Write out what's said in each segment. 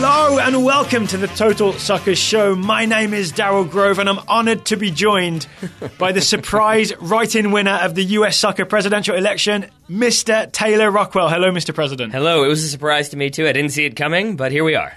Hello and welcome to the Total Soccer Show. My name is Daryl Grove and I'm honoured to be joined by the surprise write-in winner of the US Soccer presidential election, Mr. Taylor Rockwell. Hello, Mr. President. Hello. It was a surprise to me too. I didn't see it coming, but here we are.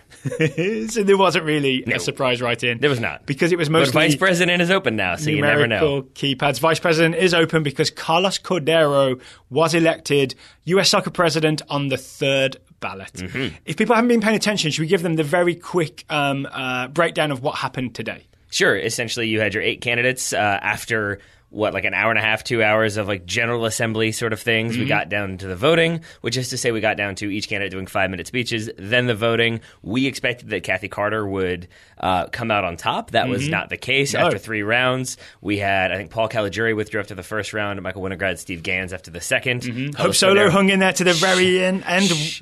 So there wasn't really a surprise write-in. There was not. Because it was mostly... But Vice President is open now, so you never know. Numerical keypads. Vice President is open because Carlos Cordeiro was elected US Soccer President on the third ballot. Mm-hmm. If people haven't been paying attention, should we give them the very quick breakdown of what happened today? Sure. Essentially, you had your 8 candidates after... like an hour and a half, 2 hours of like general assembly sort of things. Mm-hmm. We got down to the voting, which is to say we got down to each candidate doing 5-minute speeches, then the voting. We expected that Kathy Carter would come out on top. That was not the case. No. After 3 rounds, we had, I think, Paul Caligiuri withdrew after the first round, Michael Winograd, Steve Gans after the second. Mm-hmm. Hope Solo hung in there to the very end,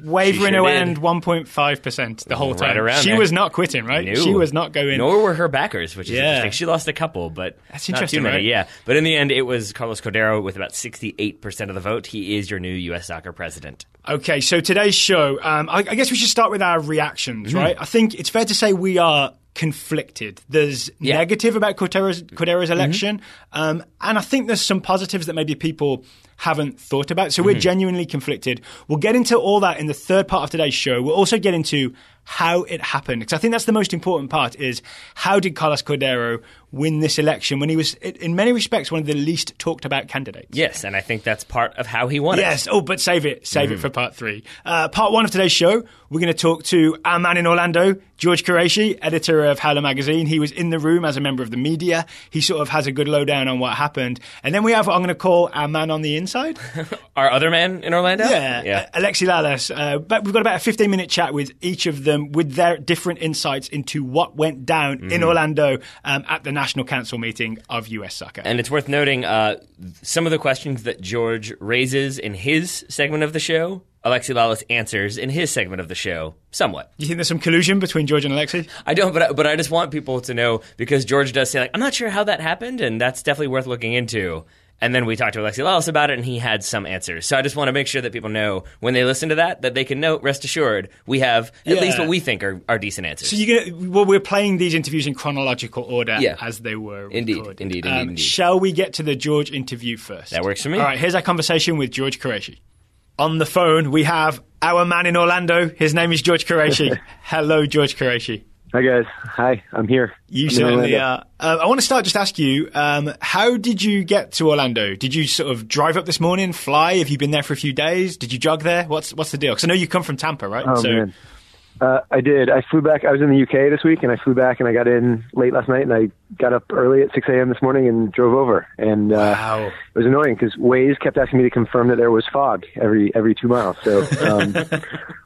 wavering around 1.5% the whole time. Right around she there. Was not quitting, right? No. She was not going. Nor were her backers, which is interesting. She lost a couple, but that's interesting, not too many. Right? Yeah. But in the end, it was Carlos Cordeiro with about 68% of the vote. He is your new U.S. Soccer president. Okay, so today's show, I guess we should start with our reactions, right? I think it's fair to say we are conflicted. There's negative about Cordeiro's election, and I think there's some positives that maybe people haven't thought about. So we're genuinely conflicted. We'll get into all that in the third part of today's show. We'll also get into how it happened, because I think that's the most important part, is how did Carlos Cordeiro win this election when he was, in many respects, one of the least talked about candidates? Yes, and I think that's part of how he won it. Yes, but save it for part 3. Part 1 of today's show, we're going to talk to our man in Orlando, George Quraishi, editor of Howler magazine. He was in the room as a member of the media. He sort of has a good lowdown on what happened. And then we have what I'm going to call our man on the inside. Our other man in Orlando? Yeah. Alexi Lalas. But we've got about a 15-minute chat with each of them with their different insights into what went down in Orlando at the National Council meeting of US Soccer. And it's worth noting some of the questions that George raises in his segment of the show, Alexi Lalas answers in his segment of the show, somewhat. Do you think there's some collusion between George and Alexi? I don't, but I just want people to know, because George does say, like, I'm not sure how that happened, and that's definitely worth looking into. And then we talked to Alexi Lalas about it, and he had some answers. So I just want to make sure that people know when they listen to that they can know, rest assured, we have at least what we think are decent answers. So we're playing these interviews in chronological order as they were recorded. Indeed. Shall we get to the George interview first? That works for me. All right, here's our conversation with George Quraishi. On the phone, we have our man in Orlando. His name is George Quraishi. Hello, George Quraishi. Hi, guys. Hi, I'm here. You certainly are. I want to start just ask you, how did you get to Orlando? Did you sort of drive up this morning, fly? Have you been there for a few days? Did you jog there? What's the deal? Because I know you come from Tampa, right? Oh, man. I did. I flew back. I was in the UK this week, and I flew back, and I got in late last night, and I got up early at 6 a.m. this morning and drove over. And wow. It was annoying because Waze kept asking me to confirm that there was fog every 2 miles. So,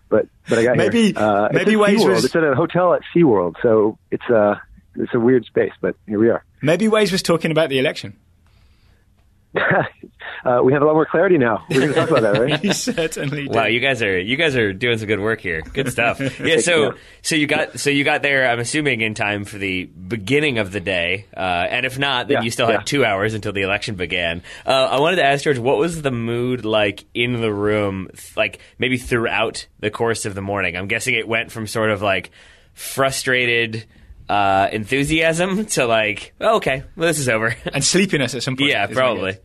but I got maybe here. Maybe Waze was. It's at a hotel at SeaWorld, so it's a weird space, but here we are. Maybe Waze was talking about the election. We have a lot more clarity now. We're going to talk about that, right? You certainly do. Wow, you guys are doing some good work here. Good stuff. Yeah, so you got there, I'm assuming, in time for the beginning of the day, and if not, then you still had 2 hours until the election began. I wanted to ask George, what was the mood like in the room, like maybe throughout the course of the morning? I'm guessing it went from sort of like frustrated enthusiasm to like, oh, okay, well, this is over. And sleepiness at some point. Yeah, probably.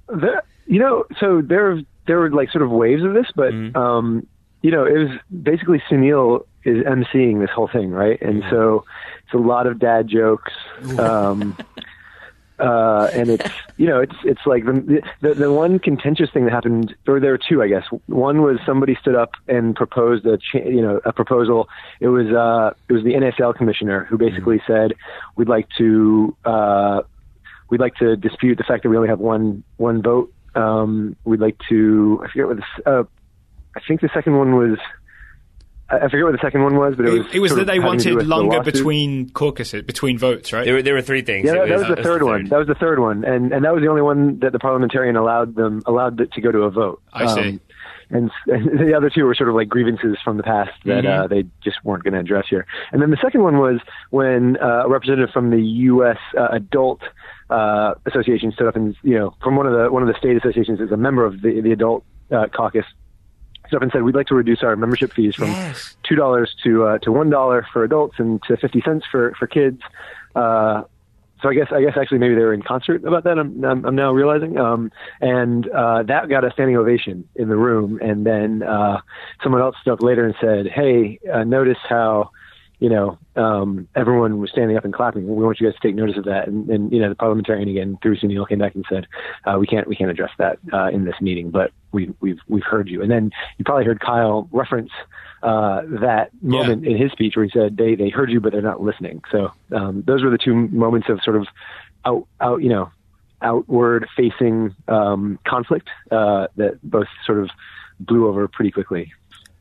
So there were like sort of waves of this, but it was basically Sunil is emceeing this whole thing, right? And so it's a lot of dad jokes, and it's like the one contentious thing that happened, or there were two, I guess. One was somebody stood up and proposed a proposal. It was the NASL commissioner who basically said we'd like to dispute the fact that we only have one vote. We'd like to, I forget what I think the second one was, I forget what the second one was, but it was that they wanted longer between caucuses, between votes, right? There were 3 things. Yeah, that was the third one. That was the third one, and that was the only one that the parliamentarian allowed to go to a vote. I see. And the other 2 were sort of like grievances from the past that they just weren't going to address here. And then the second one was when a representative from the U.S. Adult Association stood up and, from one of the state associations as a member of the adult caucus, stood up and said, we'd like to reduce our membership fees from $2 to $1 for adults and to 50 cents for kids. So I guess actually maybe they were in concert about that. I'm now realizing. And that got a standing ovation in the room. And then someone else stood up later and said, hey, notice how, everyone was standing up and clapping. We want you guys to take notice of that. And the parliamentarian again, through Sunil, came back and said, we can't address that in this meeting, but we've heard you. And then you probably heard Kyle reference that moment in his speech where he said they heard you, but they're not listening. So those were the two moments of sort of outward facing conflict that both sort of blew over pretty quickly.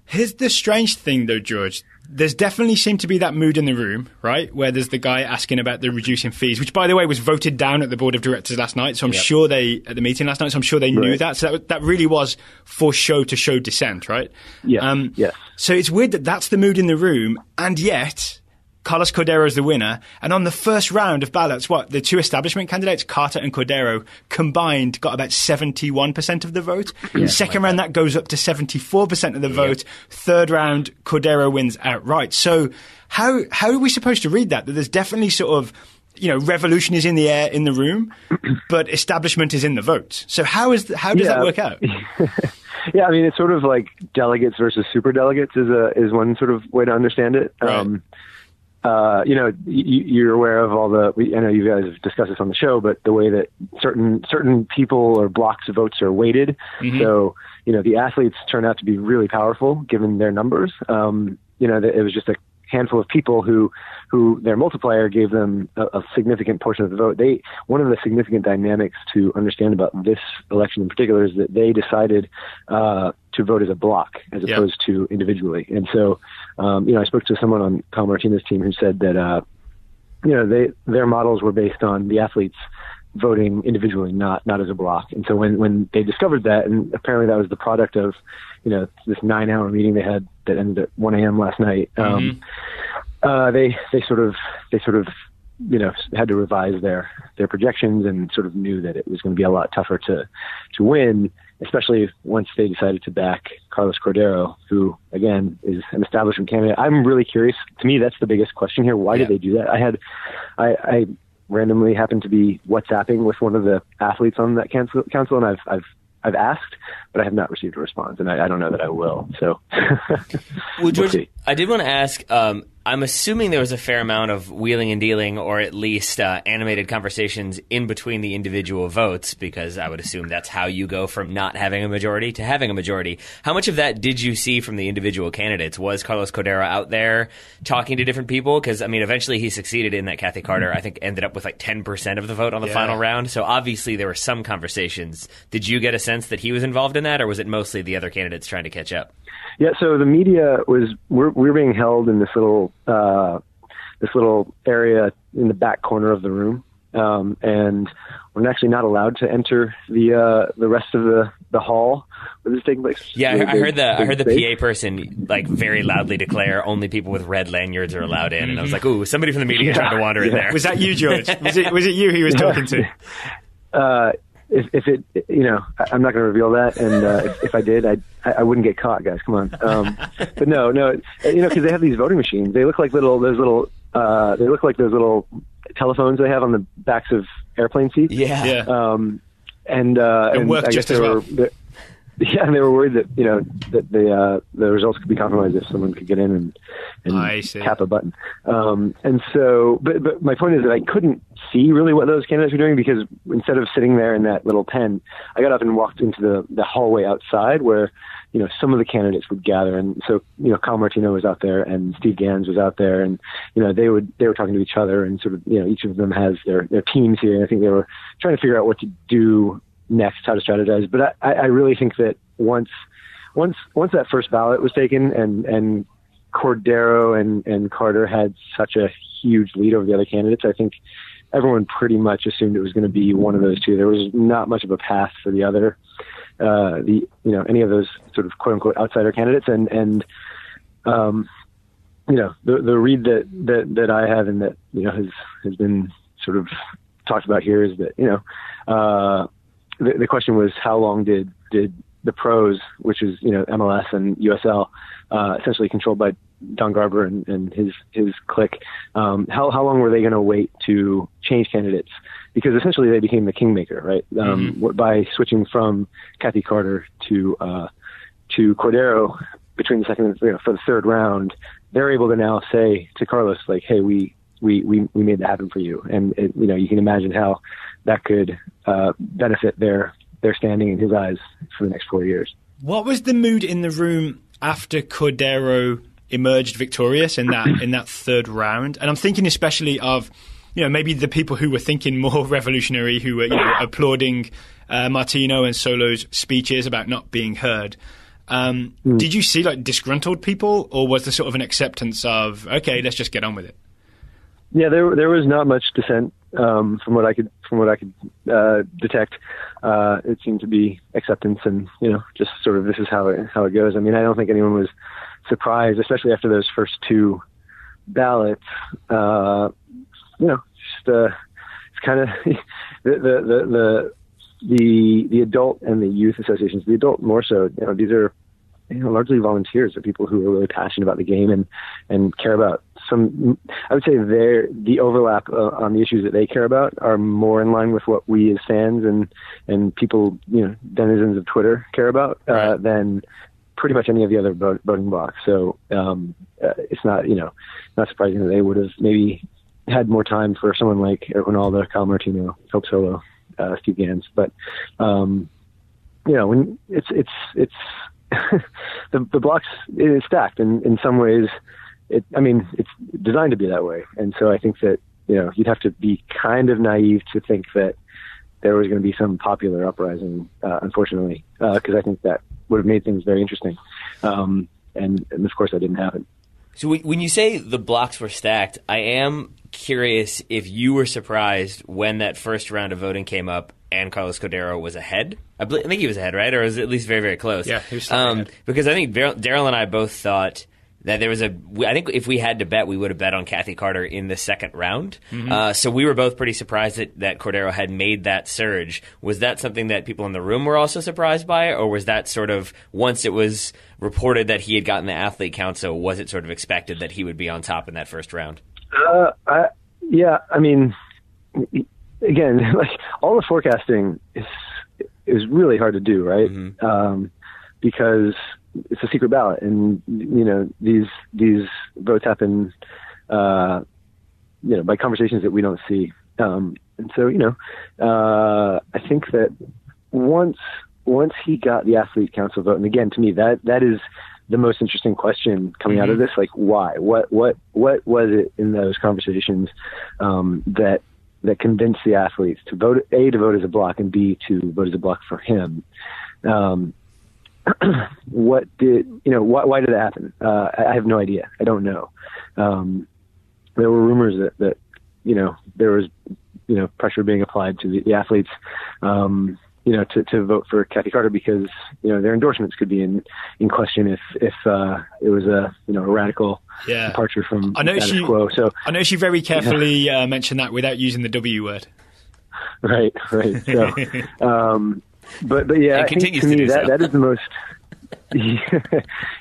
Here's the strange thing, though, George. There's definitely seemed to be that mood in the room, right, where there's the guy asking about the reducing fees, which, by the way, was voted down at the board of directors last night. So I'm sure at the meeting last night, so I'm sure they knew that. So that really was for show to show dissent, right? Yeah. Yes. So it's weird that that's the mood in the room, and yet Carlos Cordeiro is the winner. And on the first round of ballots, the two establishment candidates, Carter and Cordeiro, combined got about 71% of the vote. Second round, that goes up to 74% of the vote. Third round, Cordeiro wins outright. So how are we supposed to read that? That there's definitely sort of, revolution is in the air in the room, but establishment is in the vote. So how does that work out? Yeah, I mean, it's sort of like delegates versus superdelegates is one sort of way to understand it. Right. You're aware of all I know you guys have discussed this on the show, but the way that certain people or blocks of votes are weighted. Mm-hmm. So, the athletes turn out to be really powerful given their numbers. It was just a handful of people who their multiplier gave them a significant portion of the vote. One of the significant dynamics to understand about this election in particular is that they decided to vote as a block as opposed to individually. And so, I spoke to someone on Kyle Martinez's team who said that, their models were based on the athletes voting individually, not as a block. And so when they discovered that, and apparently that was the product of, this 9-hour meeting they had that ended at 1 a.m. last night, they sort of had to revise their projections and sort of knew that it was going to be a lot tougher to win, especially once they decided to back Carlos Cordeiro, who again is an establishment candidate. I'm really curious. To me, that's the biggest question here. Why did they do that? I randomly happened to be WhatsApping with one of the athletes on that council, and I've asked, but I have not received a response, and I don't know that I will. So, well, George, I did want to ask. I'm assuming there was a fair amount of wheeling and dealing, or at least animated conversations in between the individual votes, because I would assume that's how you go from not having a majority to having a majority. How much of that did you see from the individual candidates? Was Carlos Cordeiro out there talking to different people? Because, eventually he succeeded in that Kathy Carter, I think, ended up with like 10% of the vote on the final round. So obviously there were some conversations. Did you get a sense that he was involved in that, or was it mostly the other candidates trying to catch up? Yeah, so the media we're being held in this little area in the back corner of the room, and we're actually not allowed to enter the rest of the hall where this is taking place. Yeah, I heard the PA person like very loudly declare only people with red lanyards are allowed in, and I was like, ooh, somebody from the media tried to wander in there. Was that you, George? Was it you he was talking to? If it, I'm not going to reveal that, and if I did, I wouldn't get caught, guys. Come on. But no, because they have these voting machines. They look like those little telephones they have on the backs of airplane seats. Yeah. And work I just guess as well. And they were worried that that the results could be compromised if someone could get in and tap a button. And so, but my point is that I couldn't see really what those candidates were doing, because instead of sitting there in that little pen, I got up and walked into the hallway outside where some of the candidates would gather. And so Kyle Martino was out there and Steve Gans was out there, and they were talking to each other, and sort of each of them has their teams here. And I think they were trying to figure out what to do next, how to strategize. But I really think that once that first ballot was taken and Cordeiro and Carter had such a huge lead over the other candidates, I think everyone pretty much assumed it was going to be one of those two. There was not much of a path for the other, any of those sort of quote unquote outsider candidates. And the read that I have and that has been sort of talked about here is that the question was, how long did the pros, which is, MLS and USL, essentially controlled by Don Garber and his clique, how long were they going to wait to change candidates? Because essentially they became the kingmaker, right? By switching from Kathy Carter to Cordeiro between the second, for the third round, they're able to now say to Carlos, like, hey, we made that happen for you. And, you can imagine how that could benefit their standing in his eyes for the next 4 years. What was the mood in the room after Cordeiro emerged victorious in that third round? And I'm thinking especially of, maybe the people who were thinking more revolutionary, who were applauding Martino and Solo's speeches about not being heard. Did you see like disgruntled people, or was there sort of an acceptance of, okay, let's just get on with it? Yeah, there was not much dissent from what I could detect. It seemed to be acceptance, and just sort of this is how it goes. I mean, I don't think anyone was surprised, especially after those first two ballots. It's kind of the adult and the youth associations. The adult more so. These are largely volunteers. They're people who are really passionate about the game and care about some. I would say the overlap on the issues that they care about are more in line with what we as fans and people, denizens of Twitter care about than pretty much any of the other voting blocks. So it's not surprising that they would have maybe had more time for someone like Eric Wynalda, Kyle Martino, Hope Solo, Steve Gans. But when it's the blocks is stacked, and in some ways it's designed to be that way. And so I think that you'd have to be kind of naive to think that there was going to be some popular uprising, unfortunately, because I think that would have made things very interesting. And of course that didn't happen. So when you say the blocks were stacked, I am curious if you were surprised when that first round of voting came up and Carlos Cordeiro was ahead. I think he was ahead, right? Or was at least very, very close. Yeah, he was still ahead. Because I think Daryl and I both thought that there was I think if we had to bet, we would have bet on Kathy Carter in the second round. Mm-hmm. So we were both pretty surprised that Cordeiro had made that surge. Was that something that people in the room were also surprised by? Or was that sort of, once it was reported that he had gotten the athlete count, so was it sort of expected that he would be on top in that first round? Again, like all the forecasting is really hard to do, right? Mm-hmm. Because it's a secret ballot, and these votes happen, by conversations that we don't see. And so, I think that once he got the athlete council vote, and again, to me, that is the most interesting question coming out of this. Like, why? What was it in those conversations that convinced the athletes to vote, A, to vote as a block, and B, to vote as a block for him? Why did that happen? I have no idea. I don't know. There were rumors that there was, pressure being applied to the athletes, to vote for Kathy Carter because, their endorsements could be in question if it was a radical departure from status quo. So I know she very carefully mentioned that without using the W word. Right. So, but yeah, I think to me that is the most.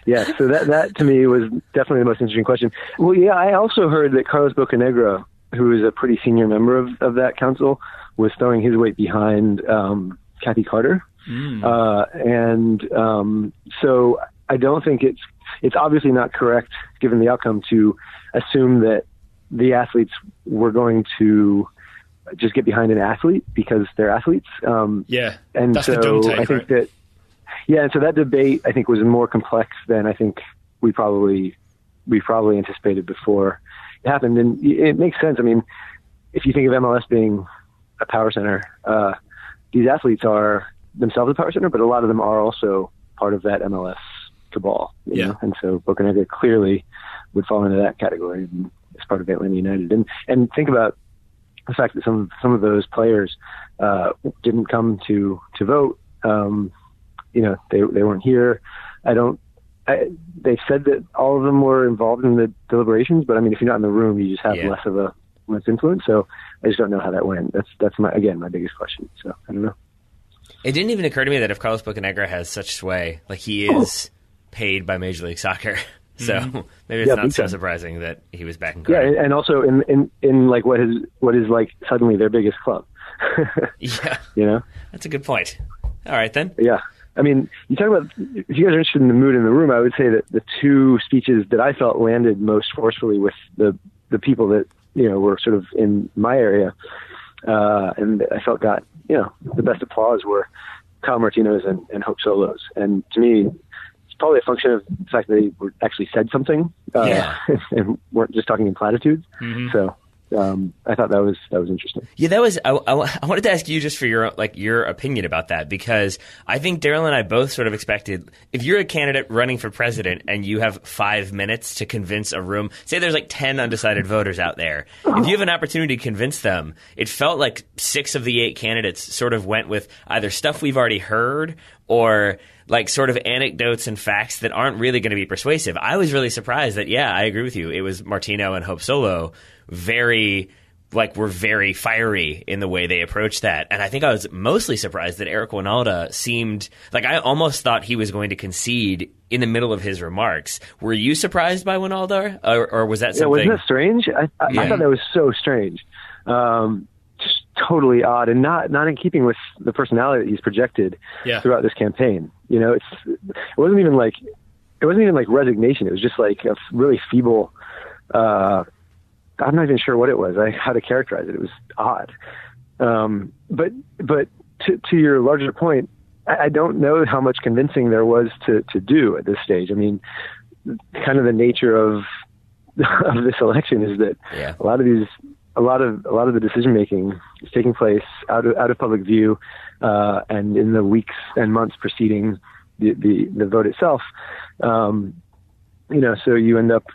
Yeah. So that to me was definitely the most interesting question. Well, yeah, I also heard that Carlos Bocanegra, who is a pretty senior member of that council, was throwing his weight behind Kathy Carter. So I don't think it's obviously not correct, given the outcome, to assume that the athletes were going to just get behind an athlete because they're athletes. And that's so the dumb take, I think right? and so that debate, I think, was more complex than I think we probably anticipated before it happened. And it makes sense. I mean, if you think of MLS being a power center, these athletes are themselves a power center, but a lot of them are also part of that MLS cabal. You know? And so Bocanegra clearly would fall into that category as part of Atlanta United. And think about the fact that some of those players didn't come to vote. They weren't here. They said that all of them were involved in the deliberations, but I mean, if you're not in the room, you just have less influence. So I just don't know how that went. That's my biggest question. So I don't know. It didn't even occur to me that if Carlos Bocanegra has such sway, like he is paid by Major League Soccer. So maybe it's not so surprising that he was back in Carter. Yeah, and also in like what is like suddenly their biggest club. Yeah. You know? That's a good point. All right, then. Yeah. I mean, you talk about, if you guys are interested in the mood in the room, I would say that the two speeches that I felt landed most forcefully with the people that, you know, were sort of in my area, and I felt got, you know, the best applause were Kyle Martino's and Hope Solo's. And to me, it's probably a function of the fact that they actually said something, and weren't just talking in platitudes. Mm-hmm. So, I thought that was interesting. Yeah, that was. I wanted to ask you just for your opinion about that, because I think Daryl and I both sort of expected, if you're a candidate running for president and you have 5 minutes to convince a room, say there's like 10 undecided voters out there, if you have an opportunity to convince them, it felt like 6 of the 8 candidates sort of went with either stuff we've already heard or like sort of anecdotes and facts that aren't really going to be persuasive. I was really surprised that, I agree with you. It was Martino and Hope Solo were very fiery in the way they approached that. And I think I was mostly surprised that Eric Wynalda seemed like, I almost thought he was going to concede in the middle of his remarks. Were you surprised by Wynalda, or was that something? Yeah, wasn't that strange? I thought that was so strange. Just totally odd, and not in keeping with the personality that he's projected throughout this campaign. You know, it wasn't even like resignation. It was just like a really feeble, I'm not even sure what it was, how to characterize it. It was odd. But to your larger point, I don't know how much convincing there was to do at this stage. I mean, kind of the nature of this election is that a lot of the decision making is taking place out of public view, and in the weeks and months preceding the vote itself. You know, so you end up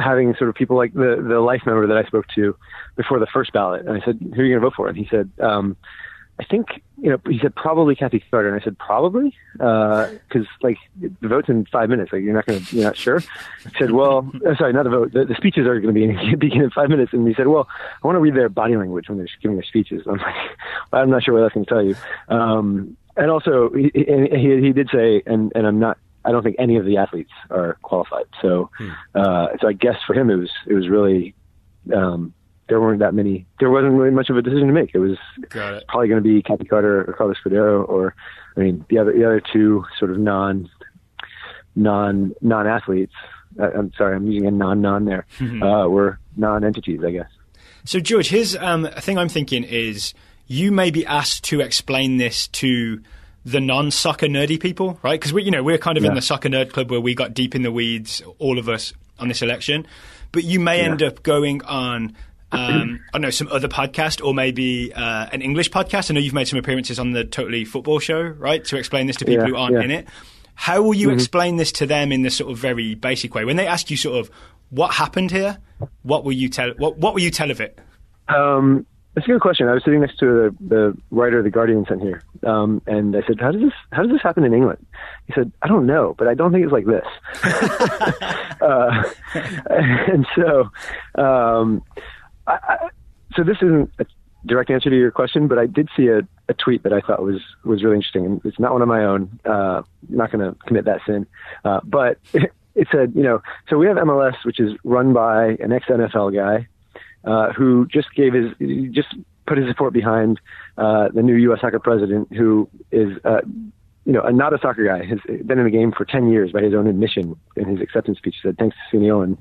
having sort of people like the Life member that I spoke to before the first ballot. And I said, who are you going to vote for? And he said, I think, you know, he said, probably Kathy Carter. And I said, probably? Cause like the vote's in 5 minutes. Like you're not sure? I said, well, sorry, not the vote. The speeches are going to begin in 5 minutes. And he said, well, I want to read their body language when they're giving their speeches. I'm like, well, I'm not sure what else I can tell you. And also he did say, and I don't think any of the athletes are qualified. So, so I guess for him, it was really, there wasn't really much of a decision to make. It was probably going to be Kathy Carter or Carlos Cordeiro, or, I mean, the other two sort of non-athletes. I'm sorry, I'm using a non there, were non-entities, I guess. So George, here's a thing I'm thinking is you may be asked to explain this to the non-soccer nerdy people, right? Because we're kind of in the soccer nerd club where we got deep in the weeds, all of us, on this election. But you may end up going on, I don't know, some other podcast, or maybe an English podcast. I know you've made some appearances on the Totally Football show, right? To explain this to people who aren't in it. How will you explain this to them in this sort of very basic way? When they ask you sort of what happened here, what will you tell? What will you tell of it? That's a good question. I was sitting next to the writer The Guardian sent here, and I said, "How does this happen in England?" He said, "I don't know, but I don't think it's like this." And so, so this isn't a direct answer to your question, but I did see a tweet that I thought was really interesting, and it's not one of my own. I'm not going to commit that sin, but it said, you know, so we have MLS, which is run by an ex-NFL guy. Who just put his support behind the new U.S. soccer president, who is, not a soccer guy, has been in the game for 10 years by his own admission. In his acceptance speech, he said, "Thanks to Sunil and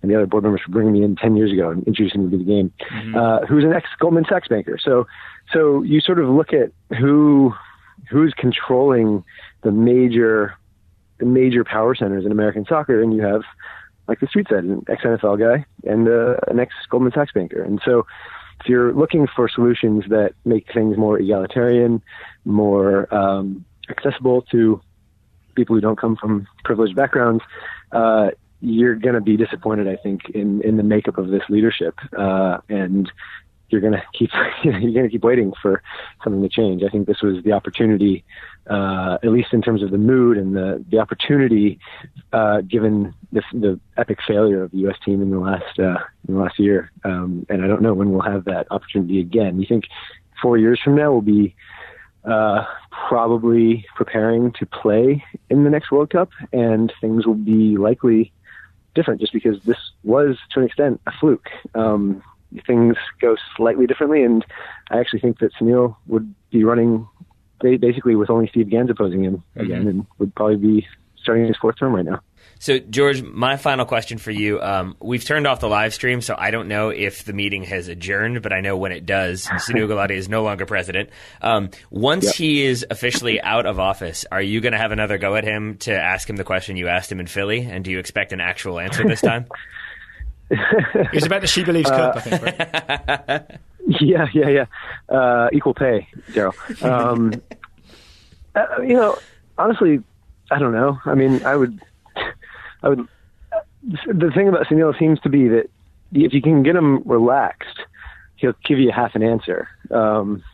the other board members for bringing me in 10 years ago and introducing me to the game." Who's an ex-Goldman Sachs banker. So you sort of look at who's controlling the major power centers in American soccer, and you have, like the street said, an ex-NFL guy and an ex-Goldman Sachs banker. And so if you're looking for solutions that make things more egalitarian, more accessible to people who don't come from privileged backgrounds, you're going to be disappointed, I think, in the makeup of this leadership. And you're going to keep waiting for something to change. I think this was the opportunity, at least in terms of the mood and the opportunity, given the epic failure of the U.S. team in the last year. And I don't know when we'll have that opportunity again. You think 4 years from now, we'll be probably preparing to play in the next World Cup, and things will be likely different just because this was, to an extent, a fluke. Things go slightly differently, and I actually think that Sunil would be running basically with only Steve Gans opposing him again, and would probably be starting his fourth term right now. So, George, my final question for you. We've turned off the live stream, so I don't know if the meeting has adjourned, but I know when it does, Sunil Gulati is no longer president. Once he is officially out of office, are you going to have another go at him to ask him the question you asked him in Philly? And do you expect an actual answer this time? It was about the She Believes Cup, I think, right? Yeah. Equal pay, Daryl. Honestly, I don't know. I mean, I would. The thing about Sunil seems to be that if you can get him relaxed, he'll give you half an answer. And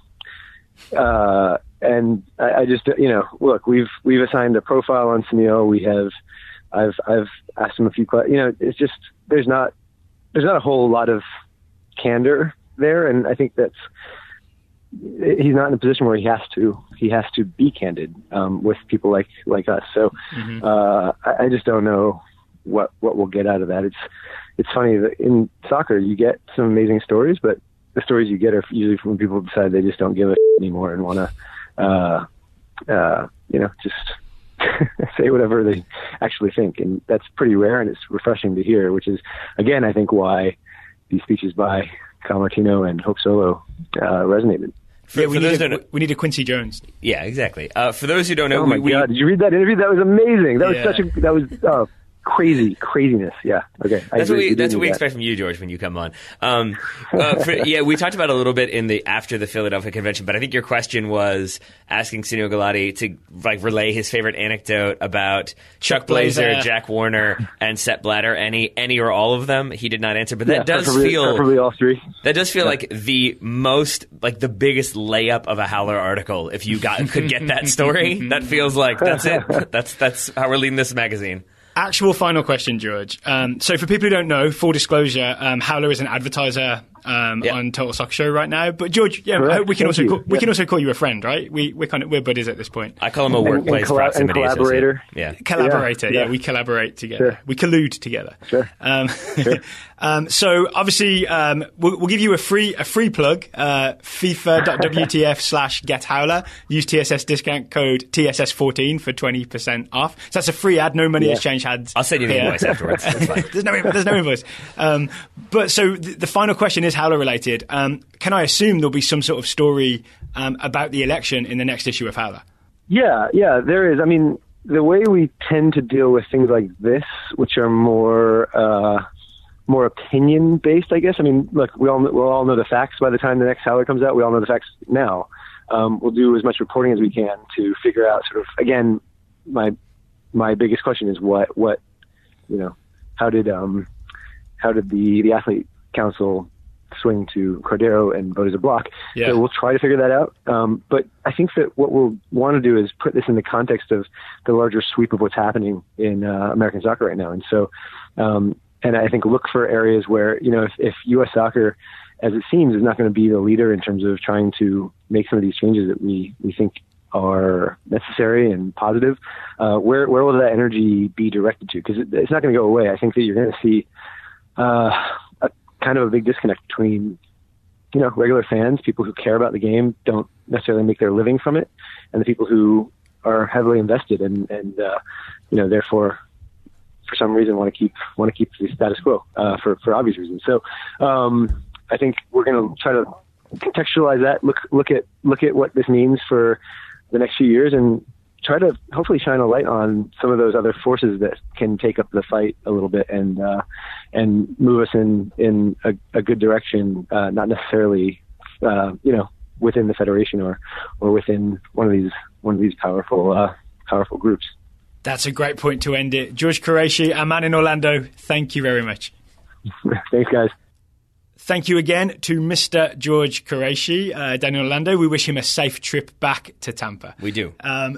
I just, look, we've assigned a profile on Sunil. I've asked him a few questions. It's just there's not a whole lot of candor there, and I think he's not in a position where he has to be candid with people like us. So I just don't know what we'll get out of that. It's funny that in soccer you get some amazing stories, but the stories you get are usually from people who decide they just don't give a anymore and want to just say whatever they actually think, and that's pretty rare, and it's refreshing to hear, which is again I think why these speeches by Kyle Martino and Hope Solo resonated. We need a Quincy Jones. Yeah, exactly. For those who don't know, oh my God, did you read that interview? That was amazing. That was craziness. Yeah. Okay. That's what we expect from you, George, when you come on. We talked about it a little bit after the Philadelphia convention, but I think your question was asking Sunil Gulati to relay his favorite anecdote about Chuck Blazer, Jack Warner, and Sepp Blatter. Any or all of them. He did not answer, but that does feel preferably all three. That does feel like the biggest layup of a Howler article. If you could get that story, that feels like that's it. That's how we're leading this magazine. Actual final question, George. So for people who don't know, full disclosure, Howler is an advertiser on Total Soccer Show right now. But George, we can also call you a friend, right? We're buddies at this point. I call him a workplace proximity collaborator. Collaborator. Yeah, we collaborate together. Sure. We collude together. Sure. So obviously, we'll give you a free plug. FIFA.wtf/GetHowler. Use TSS discount code TSS14 for 20% off. So that's a free ad. No money exchange ads. I'll send you the invoice afterwards. That's fine. There's no invoice. But so the final question is Howler related. Can I assume there'll be some sort of story about the election in the next issue of Howler? Yeah, there is. I mean, the way we tend to deal with things like this, which are more opinion based, I guess. I mean, look, we'll all know the facts by the time the next Howler comes out. We all know the facts now. We'll do as much reporting as we can to figure out sort of, again, my biggest question is how did the athlete council swing to Cordeiro and vote as a block? Yeah. So we'll try to figure that out. But I think that what we'll want to do is put this in the context of the larger sweep of what's happening in American soccer right now. And so, and I think look for areas where, if U.S. soccer, as it seems, is not going to be the leader in terms of trying to make some of these changes that we think are necessary and positive, where will that energy be directed to? Because it's not going to go away. I think that you're going to see a kind of a big disconnect between, regular fans, people who care about the game, don't necessarily make their living from it, and the people who are heavily invested and therefore, for some reason, want to keep the status quo for obvious reasons. So I think we're going to try to contextualize that, look at what this means for the next few years, and try to hopefully shine a light on some of those other forces that can take up the fight a little bit and move us in a good direction, not necessarily within the federation or within one of these powerful groups. That's a great point to end it. George Quraishi, our man in Orlando, thank you very much. Thanks, guys. Thank you again to Mr. George Quraishi down in Orlando. We wish him a safe trip back to Tampa. We do.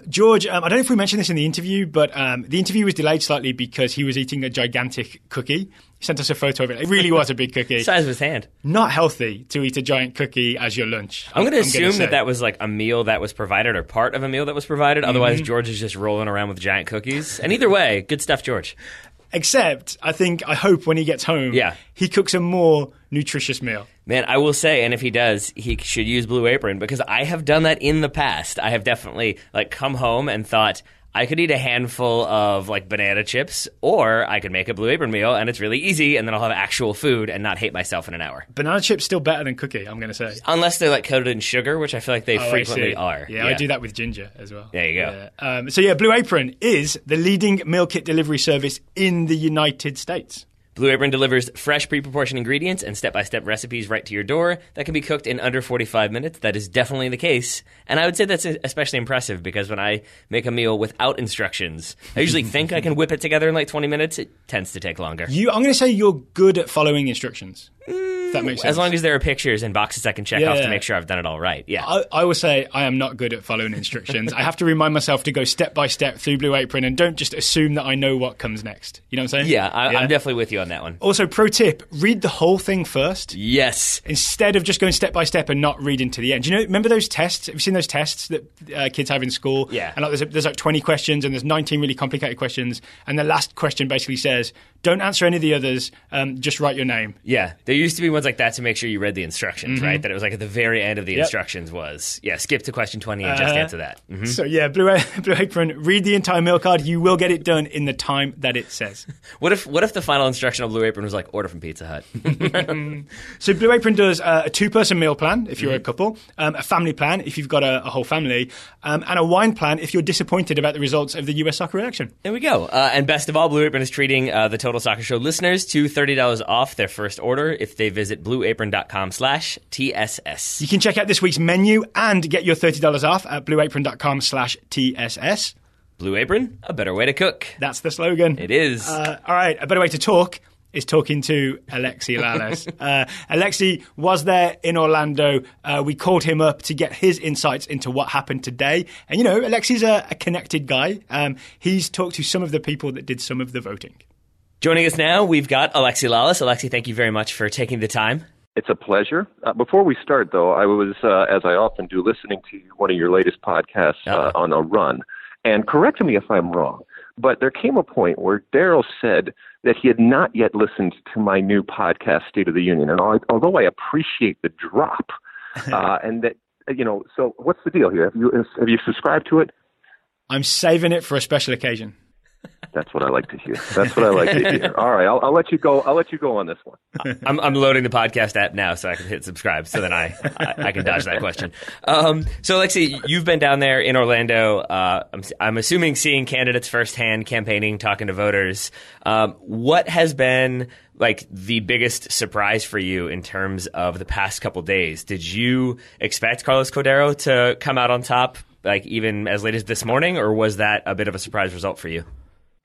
George, I don't know if we mentioned this in the interview, but the interview was delayed slightly because he was eating a gigantic cookie. He sent us a photo of it. It really was a big cookie. The size of his hand. Not healthy to eat a giant cookie as your lunch. I'm going to assume that was like a meal that was provided or part of a meal that was provided. Otherwise, George is just rolling around with giant cookies. And either way, good stuff, George. Except, I hope when he gets home, he cooks a more nutritious meal. Man, I will say, and if he does, he should use Blue Apron, because I have done that in the past. I have definitely come home and thought, I could eat a handful of banana chips, or I could make a Blue Apron meal, and it's really easy, and then I'll have actual food and not hate myself in an hour. Banana chips still better than cookie, I'm going to say. Unless they're coated in sugar, which I feel like they frequently are. Yeah, I do that with ginger as well. There you go. So Blue Apron is the leading meal kit delivery service in the United States. Blue Apron delivers fresh, pre-proportioned ingredients and step-by-step recipes right to your door that can be cooked in under 45 minutes. That is definitely the case. And I would say that's especially impressive because when I make a meal without instructions, I usually think I can whip it together in 20 minutes. It tends to take longer. I'm going to say you're good at following instructions. That makes sense. As long as there are pictures and boxes I can check off to make sure I've done it all right. Yeah. I will say I am not good at following instructions. I have to remind myself to go step by step through Blue Apron and don't just assume that I know what comes next. You know what I'm saying? Yeah, I'm definitely with you on that one. Also, pro tip, read the whole thing first. Yes. Instead of just going step by step and not reading to the end. Remember those tests? Have you seen those tests that kids have in school? Yeah. And there's 20 questions and there's 19 really complicated questions. And the last question basically says, don't answer any of the others, just write your name. Yeah. There used to be ones like that to make sure you read the instructions, right? That it was at the very end of the instructions was, skip to question 20 and just answer that. Mm-hmm. So Blue Apron, read the entire meal card. You will get it done in the time that it says. What if the final instruction of Blue Apron was order from Pizza Hut? So Blue Apron does a 2-person meal plan if you're a couple, a family plan if you've got a whole family, and a wine plan if you're disappointed about the results of the US soccer election. There we go. And best of all, Blue Apron is treating the Total Soccer Show listeners to $30 off their first order if they visit blueapron.com/TSS. You can check out this week's menu and get your $30 off at blueapron.com/TSS. Blue Apron, a better way to cook. That's the slogan. It is. All right, a better way to talk is talking to Alexi Lalas. Alexi was there in Orlando. We called him up to get his insights into what happened today. And, Alexi's a connected guy. He's talked to some of the people that did some of the voting. Joining us now, we've got Alexi Lalas. Alexi, thank you very much for taking the time. It's a pleasure. Before we start, though, I was, as I often do, listening to one of your latest podcasts on a run. And correct me if I'm wrong, but there came a point where Daryl said that he had not yet listened to my new podcast, State of the Union. And although I appreciate the drop, and that, so what's the deal here? Have you subscribed to it? I'm saving it for a special occasion. That's what I like to hear. All right, I'll let you go. I'll let you go on this one. I'm loading the podcast app now so I can hit subscribe. So then I can dodge that question. So Alexi, you've been down there in Orlando. I'm assuming seeing candidates firsthand, campaigning, talking to voters. What has been the biggest surprise for you in terms of the past couple days? Did you expect Carlos Cordeiro to come out on top, even as late as this morning, or was that a bit of a surprise result for you?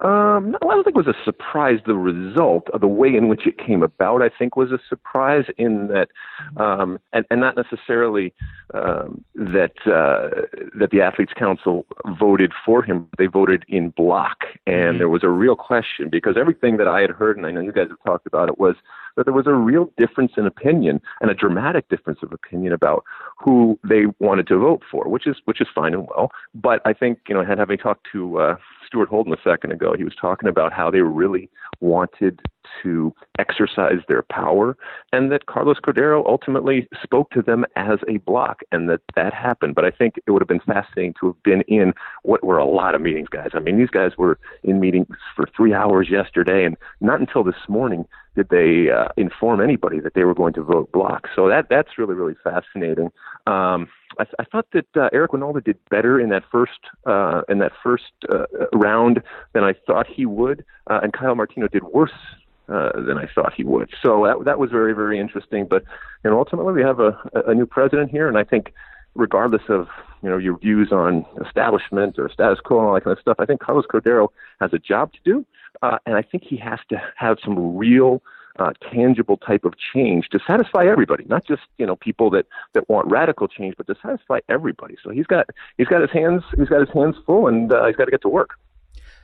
No, I don't think it was a surprise. The result of the way in which it came about, I think, was a surprise in that, and not necessarily that the Athletes Council voted for him. They voted in block, and there was a real question because everything that I had heard, and I know you guys have talked about it, was that there was a real difference in opinion and a dramatic difference of opinion about who they wanted to vote for, which is fine and well. But I think, having talked to Stuart Holden a second ago, he was talking about how they really wanted to exercise their power and that Carlos Cordeiro ultimately spoke to them as a bloc and that happened. But I think it would have been fascinating to have been in what were a lot of meetings, guys. I mean, these guys were in meetings for 3 hours yesterday, and not until this morning did they inform anybody that they were going to vote bloc. So that's really, really fascinating. I thought that Eric Wynalda did better in that first round than I thought he would, and Kyle Martino did worse than I thought he would. So that was very, very interesting. But ultimately, we have a new president here, and I think, regardless of your views on establishment or status quo and all that kind of stuff, I think Carlos Cordeiro has a job to do, and I think he has to have some real tangible type of change to satisfy everybody, not just people that want radical change, but to satisfy everybody. So he's got his hands full, and he's got to get to work.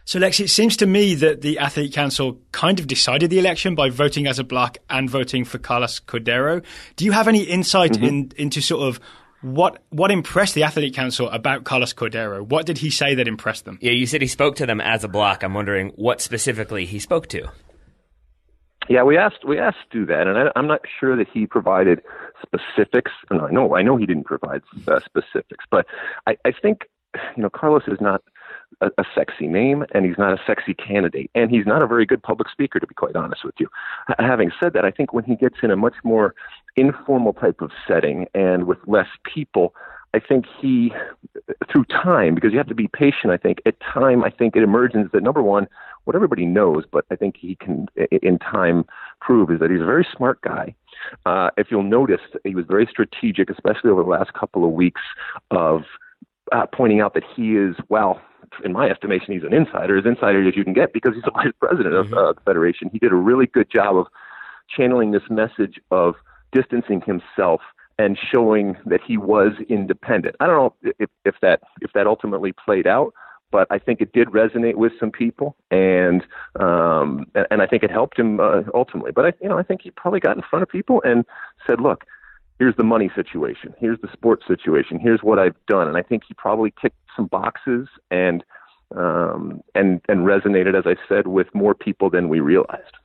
So, Lex, it seems to me that the Athlete Council kind of decided the election by voting as a bloc and voting for Carlos Cordeiro. Do you have any insight into sort of what impressed the Athlete Council about Carlos Cordeiro? What did he say that impressed them? Yeah, you said he spoke to them as a bloc. I'm wondering what specifically he spoke to. Yeah, we asked to do that, and I'm not sure that he provided specifics. And I know he didn't provide specifics, but I think Carlos is not a sexy name, and he's not a sexy candidate, and he's not a very good public speaker, to be quite honest with you. Having said that, I think when he gets in a much more informal type of setting and with less people, I think he, through time, because you have to be patient, I think it emerges that, number one, what everybody knows, but I think he can, in time, prove is that he's a very smart guy. If you'll notice, he was very strategic, especially over the last couple of weeks, of pointing out that he is, well, in my estimation, he's an insider, as insider as you can get, because he's the vice president of the Federation. He did a really good job of channeling this message of distancing himself and showing that he was independent. I don't know if that ultimately played out, but I think it did resonate with some people, and I think it helped him ultimately. But I think he probably got in front of people and said, "Look, here's the money situation. Here's the sports situation. Here's what I've done." And I think he probably ticked some boxes and resonated, as I said, with more people than we realized.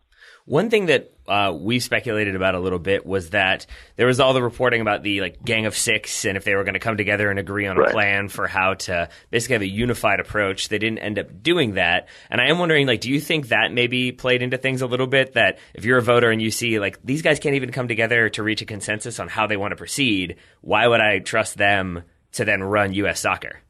One thing that we speculated about a little bit was that there was all the reporting about the Gang of Six, and if they were going to come together and agree on a plan for how to basically have a unified approach. They didn't end up doing that. And I am wondering, do you think that maybe played into things a little bit, that if you're a voter and you see these guys can't even come together to reach a consensus on how they want to proceed, why would I trust them to then run U.S. soccer?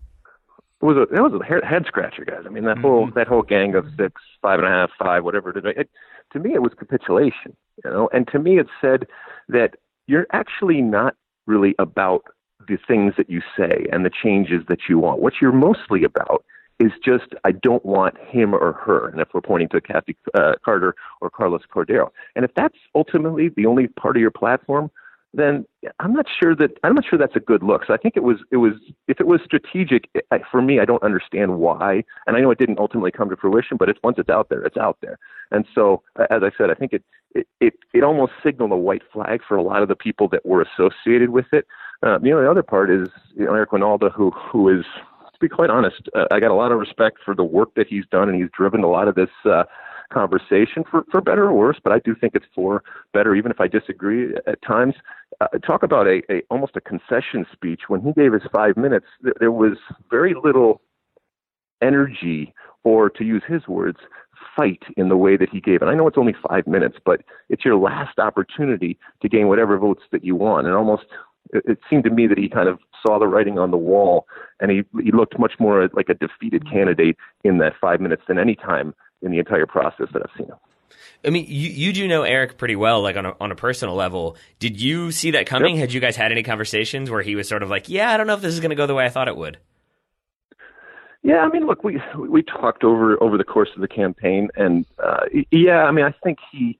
It was a head scratcher, guys. I mean, that whole Gang of Six, 5.5, 5, whatever it is. To me, it was capitulation, and to me, it said that you're actually not really about the things that you say and the changes that you want. What you're mostly about is just, I don't want him or her. And if we're pointing to Kathy Carter or Carlos Cordeiro, and if that's ultimately the only part of your platform, then I'm not sure that's a good look. So I think if it was strategic, for me, I don't understand why. And I know it didn't ultimately come to fruition, but once it's out there, it's out there. And so, as I said, I think it almost signaled a white flag for a lot of the people that were associated with it. The other part is Eric Wynalda, who is, to be quite honest, I got a lot of respect for the work that he's done, and he's driven a lot of this conversation for better or worse, but I do think it's for better, even if I disagree at times. Talk about almost a concession speech. When he gave his 5 minutes, there was very little energy, or to use his words, fight in the way that he gave. And I know it's only 5 minutes, but it's your last opportunity to gain whatever votes that you want. And almost, it seemed to me that he kind of saw the writing on the wall, and he looked much more like a defeated candidate in that 5 minutes than any time in the entire process that I've seen him. I mean, you do know Eric pretty well, on a personal level. Did you see that coming? Yep. Had you guys had any conversations where he was sort of I don't know if this is going to go the way I thought it would? Yeah, I mean, look, we talked over the course of the campaign, and I think he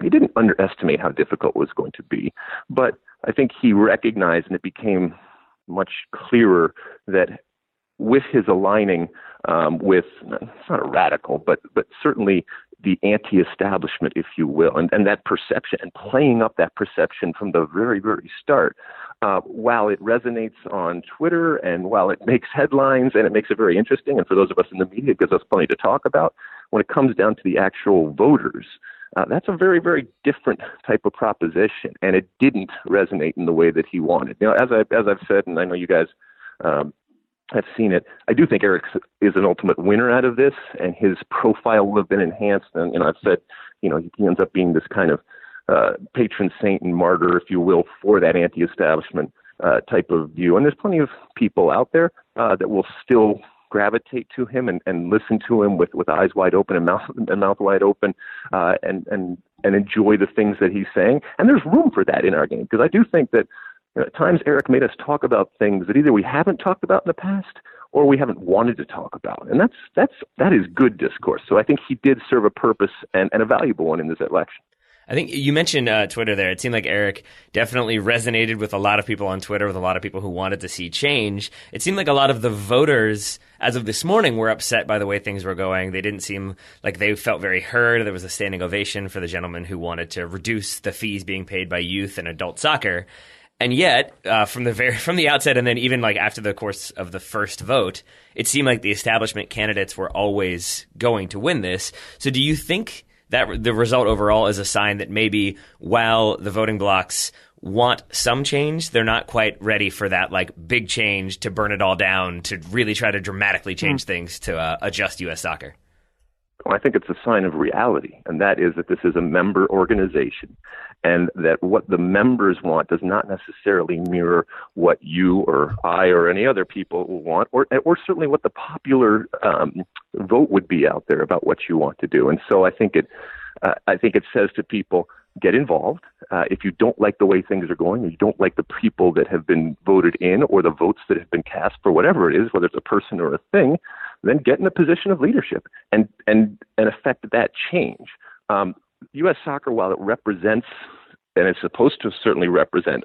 didn't underestimate how difficult it was going to be, but I think he recognized, and it became much clearer, that with his aligning with, it's not a radical, but certainly the anti-establishment, if you will, and that perception, and playing up that perception from the very, very start, while it resonates on Twitter and while it makes headlines and it makes it very interesting, and for those of us in the media, it gives us plenty to talk about, when it comes down to the actual voters, that's a very, very different type of proposition, and it didn't resonate in the way that he wanted. As I've said, and I know you guys have seen it, I do think Eric is an ultimate winner out of this, and his profile will have been enhanced. And I've said, he ends up being this kind of patron saint and martyr, if you will, for that anti-establishment type of view. And there's plenty of people out there that will still gravitate to him and listen to him with eyes wide open and mouth wide open, and enjoy the things that he's saying. And there's room for that in our game, because I do think that at times Eric made us talk about things that either we haven't talked about in the past, or we haven't wanted to talk about. And that is good discourse. So I think he did serve a purpose and a valuable one in this election. I think you mentioned Twitter there. It seemed like Eric definitely resonated with a lot of people on Twitter, with a lot of people who wanted to see change. It seemed like a lot of the voters, as of this morning, were upset by the way things were going. They didn't seem like they felt very heard. There was a standing ovation for the gentleman who wanted to reduce the fees being paid by youth and adult soccer. And yet, from the outset, and then even like after the course of the first vote, it seemed like the establishment candidates were always going to win this. So do you think that the result overall is a sign that maybe while the voting blocs want some change, they're not quite ready for that like big change to burn it all down, to really try to dramatically change things to adjust U.S. soccer? Well, I think it's a sign of reality, and that is that this is a member organization, and that what the members want does not necessarily mirror what you or I or any other people want, or certainly what the popular vote would be out there about what you want to do. And so I think it says to people, get involved. If you don't like the way things are going, or you don't like the people that have been voted in, or the votes that have been cast for whatever it is, whether it's a person or a thing, then get in a position of leadership and affect that change. U.S. soccer, while it represents, and it's supposed to certainly represent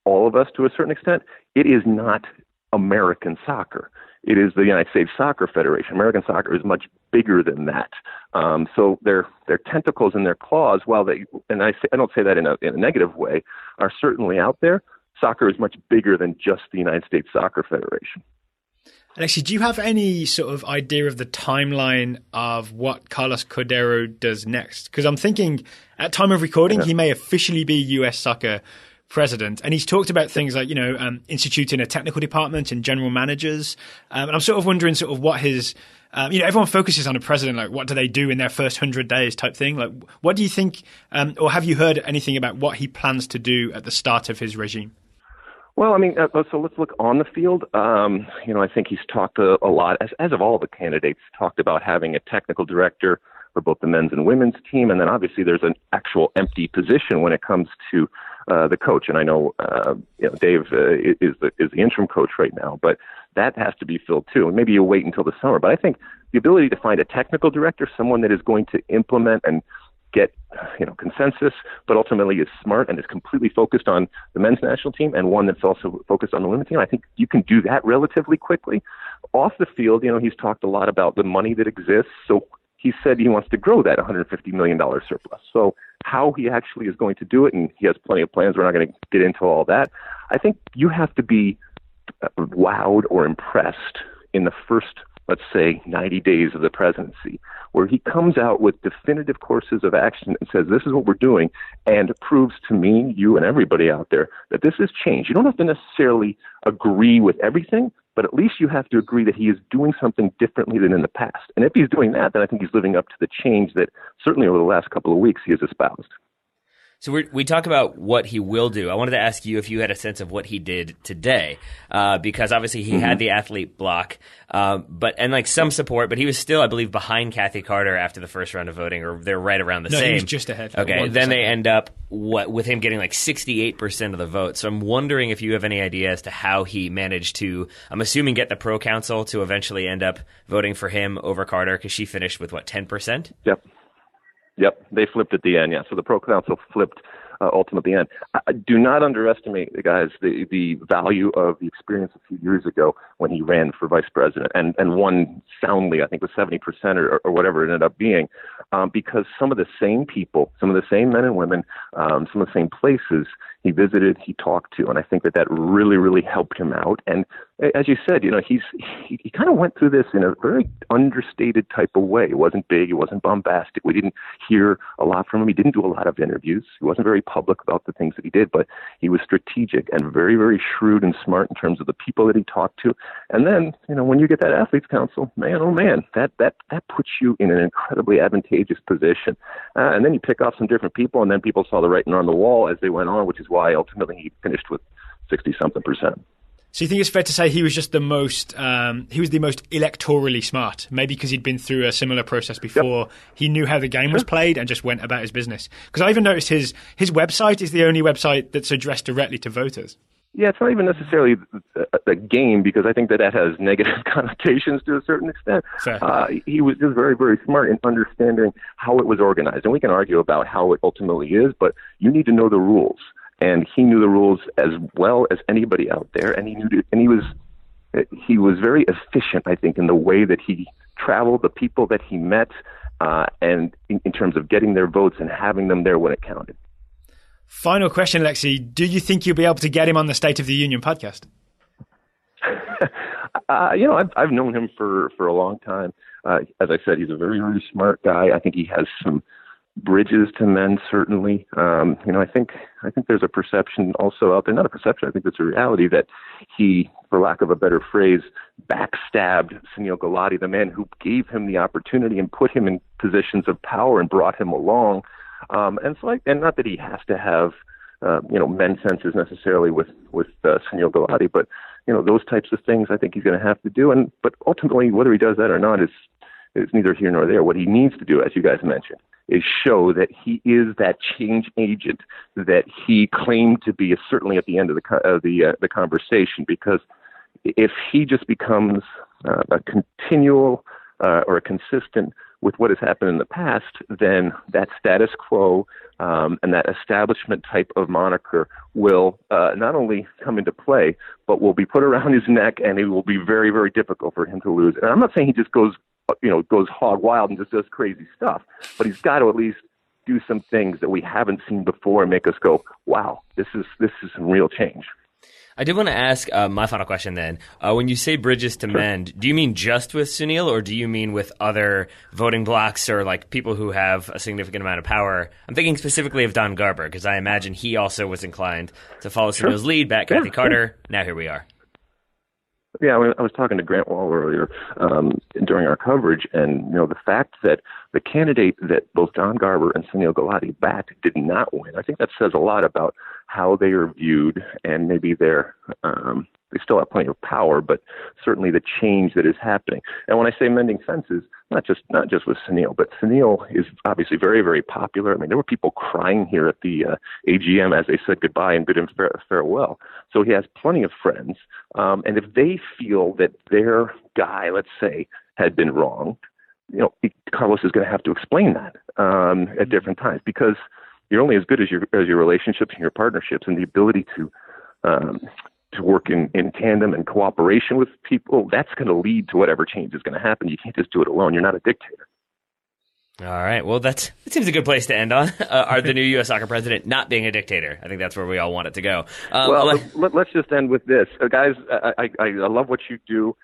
all of us to a certain extent, it is not American soccer. It is the United States Soccer Federation. American soccer is much bigger than that. So their tentacles and their claws, while they, and I don't say that in a negative way, are certainly out there, soccer is much bigger than just the United States Soccer Federation. Alexi, do you have any sort of idea of the timeline of what Carlos Cordeiro does next? Because I'm thinking at time of recording, he may officially be U.S. soccer president. And he's talked about things like, instituting a technical department and general managers. And I'm sort of wondering sort of what his, everyone focuses on a president, like what do they do in their first 100 days type thing? Like, what do you think, or have you heard anything about what he plans to do at the start of his regime? Well, I mean, so let's look on the field. I think he's talked a lot, as of all the candidates, talked about having a technical director for both the men's and women's team. And then obviously there's an actual empty position when it comes to the coach. And I know, Dave is the interim coach right now, but that has to be filled too. And maybe you'll wait until the summer. But I think the ability to find a technical director, someone that is going to implement and get consensus, but ultimately is smart and is completely focused on the men's national team, and one that's also focused on the women's team. I think you can do that relatively quickly. Off the field, he's talked a lot about the money that exists. So he said he wants to grow that $150 million surplus. So how he actually is going to do it, and he has plenty of plans. We're not going to get into all that. I think you have to be wowed or impressed in the first, let's say, 90 days of the presidency, where he comes out with definitive courses of action and says, this is what we're doing, and proves to me, you, and everybody out there that this is change. You don't have to necessarily agree with everything, but at least you have to agree that he is doing something differently than in the past. And if he's doing that, then I think he's living up to the change that certainly over the last couple of weeks he has espoused. So we talk about what he will do. I wanted to ask you if you had a sense of what he did today, because obviously he had the athlete block, and like some support, but he was still, I believe, behind Kathy Carter after the first round of voting, or they're right around the same. No, he was just ahead. Okay, 1%. then they end up with him getting like 68% of the vote. So I'm wondering if you have any idea as to how he managed to, I'm assuming, get the pro council to eventually end up voting for him over Carter, because she finished with 10%? Yep, they flipped at the end, yeah. So the pro council flipped ultimately at the end. Do not underestimate, guys, the value of the experience a few years ago when he ran for vice president and won soundly, I think it was 70% or whatever it ended up being, because some of the same people, some of the same men and women, some of the same places he visited, he talked to, and I think that really, really helped him out. And as you said, he kind of went through this in a very understated type of way. It wasn't big, it wasn't bombastic. We didn't hear a lot from him. He didn't do a lot of interviews. He wasn't very public about the things that he did, but he was strategic and very, very shrewd and smart in terms of the people that he talked to. And then, when you get that athletes council, man, oh man, that puts you in an incredibly advantageous position. And then you pick off some different people, and then people saw the writing on the wall as they went on, which is why ultimately he finished with 60-something%. So you think it's fair to say he was just the most electorally smart, maybe because he'd been through a similar process before. Yep. He knew how the game was played and just went about his business. Because I even noticed his website is the only website that's addressed directly to voters. Yeah, it's not even necessarily a game, because I think that has negative connotations to a certain extent. He was just very, very smart in understanding how it was organized. And we can argue about how it ultimately is, but you need to know the rules. And he knew the rules as well as anybody out there. And he was very efficient, I think, in the way that he traveled, the people that he met, and in terms of getting their votes and having them there when it counted. Final question, Alexi. Do you think you'll be able to get him on the State of the Union podcast? I've known him for a long time. As I said, he's a very, very smart guy. I think he has some bridges to mend, certainly. I think there's a perception also out there, not a perception, I think it's a reality, that he, for lack of a better phrase, backstabbed Sunil Gulati, the man who gave him the opportunity and put him in positions of power and brought him along. And not that he has to have, men senses necessarily with Sunil Gulati, but, those types of things I think he's going to have to do. But ultimately, whether he does that or not is neither here nor there. What he needs to do, as you guys mentioned, is show that he is that change agent that he claimed to be, certainly at the end of the conversation. Because if he just becomes a continual or a consistent with what has happened in the past, then that status quo and that establishment type of moniker will not only come into play, but will be put around his neck, and it will be very, very difficult for him to lose. And I'm not saying he just goes hog wild and just does crazy stuff, but he's got to at least do some things that we haven't seen before and make us go, wow, this is some real change. I did want to ask my final question then. When you say bridges to mend, do you mean just with Sunil, or do you mean with other voting blocs or like people who have a significant amount of power? I'm thinking specifically of Don Garber, because I imagine he also was inclined to follow Sunil's lead back Kathy Carter. Now here we are. Yeah, I was talking to Grant Wall earlier during our coverage, and the fact that the candidate that both Don Garber and Sunil Gulati backed did not win, I think that says a lot about how they are viewed, and maybe they still have plenty of power, but certainly the change that is happening. And when I say mending fences, not just with Sunil, but Sunil is obviously very, very popular. I mean, there were people crying here at the AGM as they said goodbye and bid him farewell. So he has plenty of friends. And if they feel that their guy, let's say, had been wrong, Carlos is going to have to explain that at different times, because you're only as good as your relationships and your partnerships, and the ability to work in tandem and cooperation with people. That's going to lead to whatever change is going to happen. You can't just do it alone. You're not a dictator. All right. Well, that seems a good place to end on. Are the new U.S. soccer president not being a dictator? I think that's where we all want it to go. Let's just end with this. Guys, I love what you do.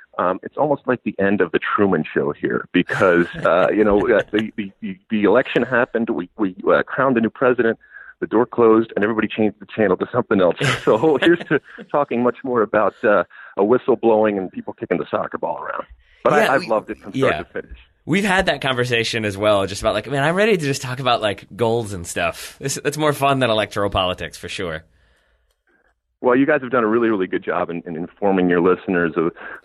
It's almost like the end of the Truman Show here, because, the election happened. We crowned a new president. The door closed, and everybody changed the channel to something else. So here's to talking much more about a whistle blowing and people kicking the soccer ball around. But yeah, I've loved it from start to finish. We've had that conversation as well, just about I'm ready to just talk about goals and stuff. That's more fun than electoral politics, for sure. Well, you guys have done a really, really good job in informing your listeners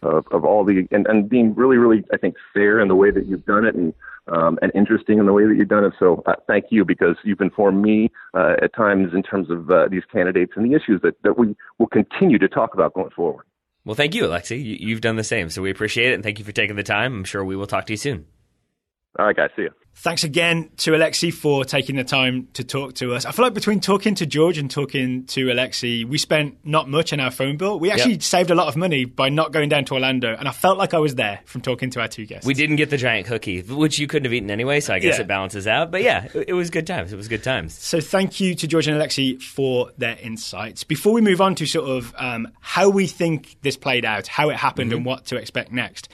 of all the and being really, really, I think, fair in the way that you've done it, and interesting in the way that you've done it. So thank you, because you've informed me at times in terms of these candidates and the issues that we will continue to talk about going forward. Well, thank you, Alexi. You've done the same, so we appreciate it, and thank you for taking the time. I'm sure we will talk to you soon. All right, guys. See you. Thanks again to Alexi for taking the time to talk to us. I feel like between talking to George and talking to Alexi, we spent not much on our phone bill. We actually saved a lot of money by not going down to Orlando, and I felt like I was there from talking to our two guests. We didn't get the giant cookie, which you couldn't have eaten anyway, so I guess it balances out. But yeah, it was good times. It was good times. So thank you to George and Alexi for their insights. Before we move on to sort of how we think this played out, how it happened, and what to expect next,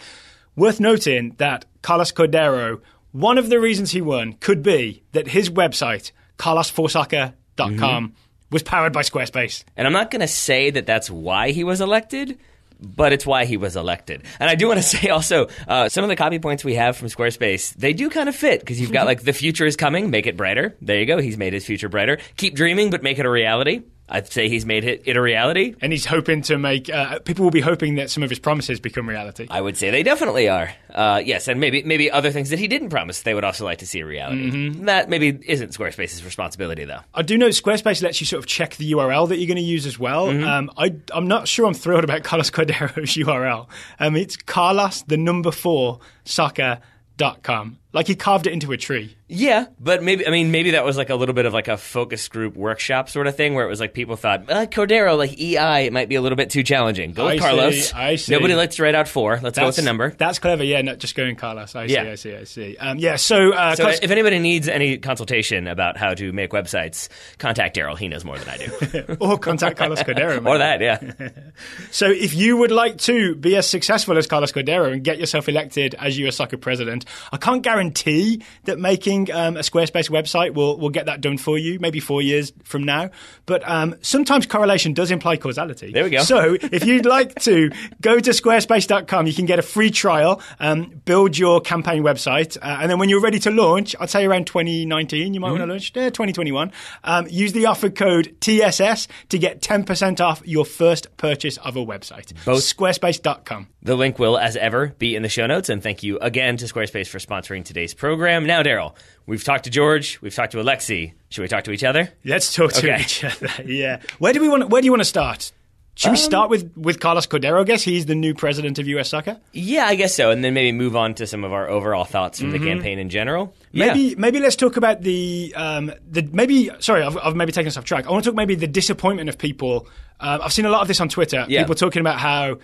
worth noting that Carlos Cordeiro, one of the reasons he won could be that his website, carlosforsoccer.com, was powered by Squarespace. And I'm not going to say that that's why he was elected, but it's why he was elected. And I do want to say also, some of the copy points we have from Squarespace, they do kind of fit, because you've got the future is coming, make it brighter. There you go. He's made his future brighter. Keep dreaming, but make it a reality. I'd say he's made it a reality. And he's hoping to make people will be hoping that some of his promises become reality. I would say they definitely are. Yes, and maybe other things that he didn't promise they would also like to see a reality. Mm-hmm. That maybe isn't Squarespace's responsibility, though. I do know Squarespace lets you sort of check the URL that you're going to use as well. Mm-hmm. I'm not sure I'm thrilled about Carlos Cordeiro's URL. It's Carlos, the number 4, soccer.com. Like he carved it into a tree. Yeah, but maybe that was like a little bit of like a focus group workshop sort of thing where it was like people thought, Cordero, like EI, it might be a little bit too challenging. Go with Carlos. I see. Nobody likes to write out 4. Let's go with the number. That's clever. Yeah, not just going Carlos. I see. So if anybody needs any consultation about how to make websites, contact Daryl. He knows more than I do. Or contact Carlos Cordeiro. Or that, yeah. So if you would like to be as successful as Carlos Cordeiro and get yourself elected as U.S. Soccer president, I can't guarantee that making a Squarespace website will get that done for you, maybe 4 years from now. But sometimes correlation does imply causality. There we go. So if you'd like to go to squarespace.com, you can get a free trial, build your campaign website, and then when you're ready to launch, I'd say around 2019, you might want to launch, 2021, use the offer code TSS to get 10% off your first purchase of a website. Both Squarespace.com. The link will, as ever, be in the show notes, and thank you again to Squarespace for sponsoring today's program. Now, Daryl, we've talked to George, we've talked to Alexi. Should we talk to each other? Let's talk to each other. Yeah. Where do you want to start? Should we start with Carlos Cordeiro? I guess he's the new president of U.S. Soccer. Yeah, I guess so, and then maybe move on to some of our overall thoughts from the campaign in general. Maybe let's talk about I've maybe taken us off track. I want to talk maybe the disappointment of people. I've seen a lot of this on Twitter. Yeah. People talking about how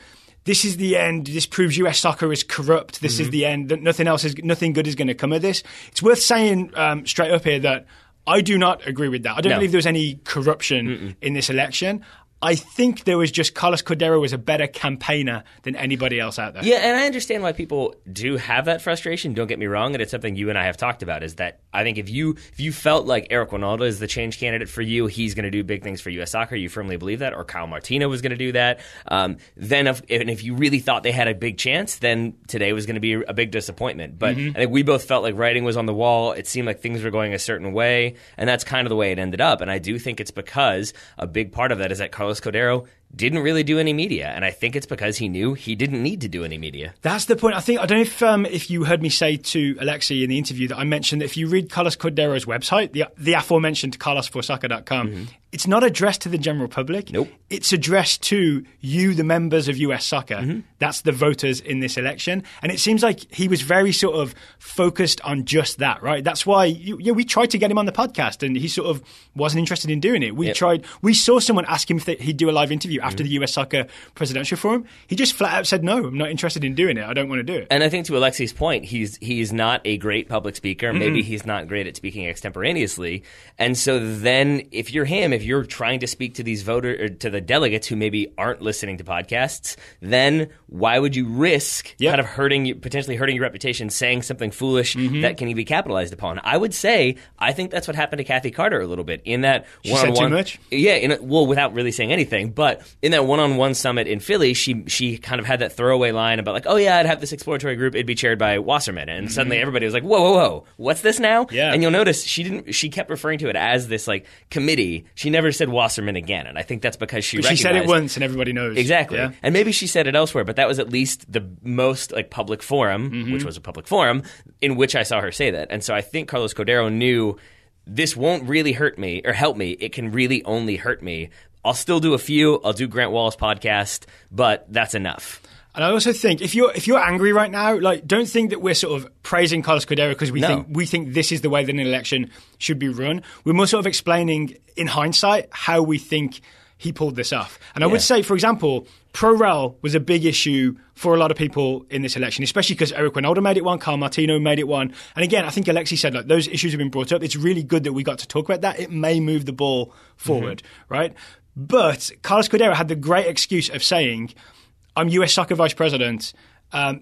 this is the end. This proves U.S. soccer is corrupt. This is the end. That nothing good is going to come of this. It's worth saying straight up here that I do not agree with that. I don't believe there was any corruption in this election. I think there was just Carlos Cordeiro was a better campaigner than anybody else out there. Yeah, and I understand why people do have that frustration. Don't get me wrong, and it's something you and I have talked about, is that I think if you felt like Eric Wynalda is the change candidate for you, he's going to do big things for U.S. soccer, you firmly believe that, or Kyle Martino was going to do that, then if you really thought they had a big chance, then today was going to be a big disappointment. But I think we both felt like writing was on the wall. It seemed like things were going a certain way, and that's kind of the way it ended up. And I do think it's because a big part of that is that Carlos Cordeiro didn't really do any media, and I think it's because he knew he didn't need to do any media. That's the point. I don't know if you heard me say to Alexi in the interview that I mentioned that if you read Carlos Cordeiro's website, the aforementioned carlosforsoccer.com, it's not addressed to the general public. Nope. It's addressed to you, the members of US Soccer. That's the voters in this election. And it seems like he was very sort of focused on just that, right? That's why we tried to get him on the podcast, and he sort of wasn't interested in doing it. We saw someone ask him if he'd do a live interview after the US Soccer Presidential Forum. He just flat out said, no, I'm not interested in doing it. I don't want to do it. And I think to Alexi's point, he's not a great public speaker. Maybe he's not great at speaking extemporaneously. And so then if you're him, if you're trying to speak to these voters or to the delegates who maybe aren't listening to podcasts, then why would you risk kind of potentially hurting your reputation, saying something foolish that can be capitalized upon? I would say I think that's what happened to Kathy Carter a little bit in that she said too much. Yeah, without really saying anything, but in that one-on-one summit in Philly, she kind of had that throwaway line about like, oh yeah, I'd have this exploratory group, it'd be chaired by Wasserman, and suddenly everybody was like, whoa, what's this now? Yeah. And you'll notice she kept referring to it as this like committee. She never said Wasserman again, and I think that's because she said it once and everybody knows. Exactly. Yeah. And maybe she said it elsewhere, but that was at least the most like public forum, which was a public forum, in which I saw her say that. And so I think Carlos Cordeiro knew this won't really hurt me or help me. It can really only hurt me. I'll still do a few. I'll do Grant Wallace podcast, but that's enough. And I also think if you're angry right now, like don't think that we're sort of praising Carlos Cordeiro because we think this is the way that an election should be run. We're more sort of explaining in hindsight how we think he pulled this off. And I would say, for example, pro-rel was a big issue for a lot of people in this election, especially because Eric Wynalda made it one, Kyle Martino made it one. And again, I think Alexi said like those issues have been brought up. It's really good that we got to talk about that. It may move the ball forward, right? But Carlos Cordeiro had the great excuse of saying, I'm US Soccer Vice President,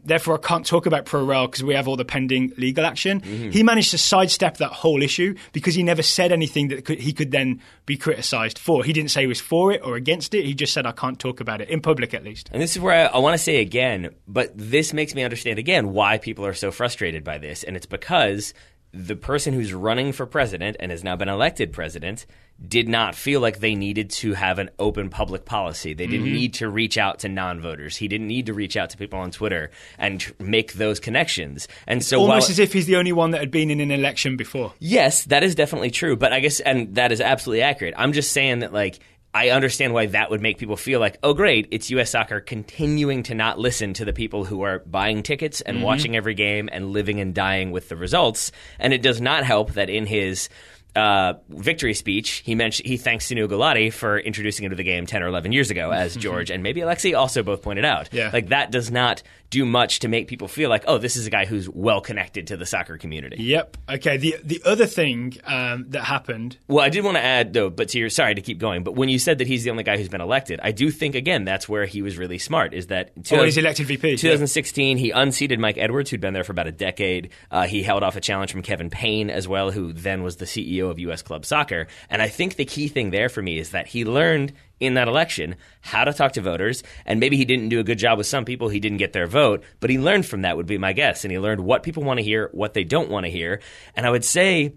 therefore I can't talk about pro-rel because we have all the pending legal action. He managed to sidestep that whole issue because he never said anything that he could then be criticised for. He didn't say he was for it or against it. He just said, I can't talk about it, in public at least. And this is where I want to say again, but this makes me understand again why people are so frustrated by this. And it's because the person who's running for president and has now been elected president did not feel like they needed to have an open public policy. They didn't need to reach out to non-voters. He didn't need to reach out to people on Twitter and make those connections. And so almost as if he's the only one that had been in an election before. Yes, that is definitely true. But I guess, and that is absolutely accurate. I'm just saying that, like, I understand why that would make people feel like, oh, great, it's U.S. soccer continuing to not listen to the people who are buying tickets and watching every game and living and dying with the results. And it does not help that in his victory speech, he thanks Sunil Gulati for introducing him to the game 10 or 11 years ago, as George and maybe Alexi also both pointed out. Yeah. Like, that does not do much to make people feel like, oh, this is a guy who's well connected to the soccer community. Yep. Okay. The other thing that happened. Well, I did want to add, though, sorry to keep going, but when you said that he's the only guy who's been elected, I do think, again, that's where he was really smart, is that he's elected VP. 2016, he unseated Mike Edwards, who'd been there for about a decade. He held off a challenge from Kevin Payne as well, who then was the CEO of U.S. Club Soccer. And I think the key thing there for me is that he learned in that election how to talk to voters, and maybe he didn't do a good job with some people, he didn't get their vote, but he learned from that, would be my guess, and he learned what people want to hear, what they don't want to hear. And I would say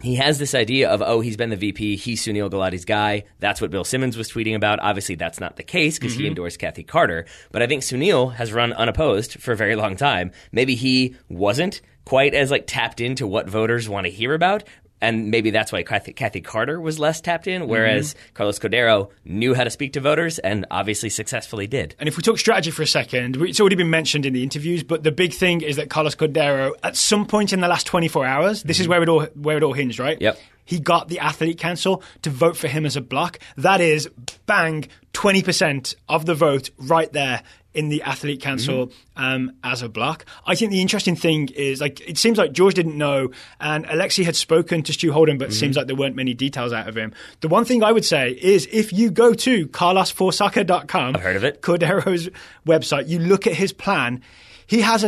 he has this idea of, oh, he's been the VP, he's Sunil Gulati's guy. That's what Bill Simmons was tweeting about. Obviously, that's not the case because he endorsed Kathy Carter. But I think Sunil has run unopposed for a very long time. Maybe he wasn't quite as tapped into what voters want to hear about. And maybe that's why Kathy Carter was less tapped in, whereas Carlos Cordeiro knew how to speak to voters and obviously successfully did. And if we talk strategy for a second, it's already been mentioned in the interviews, but the big thing is that Carlos Cordeiro, at some point in the last 24 hours, this is where it all hinged, right? Yep. He got the Athlete Council to vote for him as a bloc. That is, bang, 20% of the vote right there in the Athlete Council as a bloc. I think the interesting thing is, it seems like George didn't know, and Alexi had spoken to Stu Holden, but it seems like there weren't many details out of him. The one thing I would say is, if you go to carlos4soccer.com, I've heard of it, Cordeiro's website, you look at his plan, he does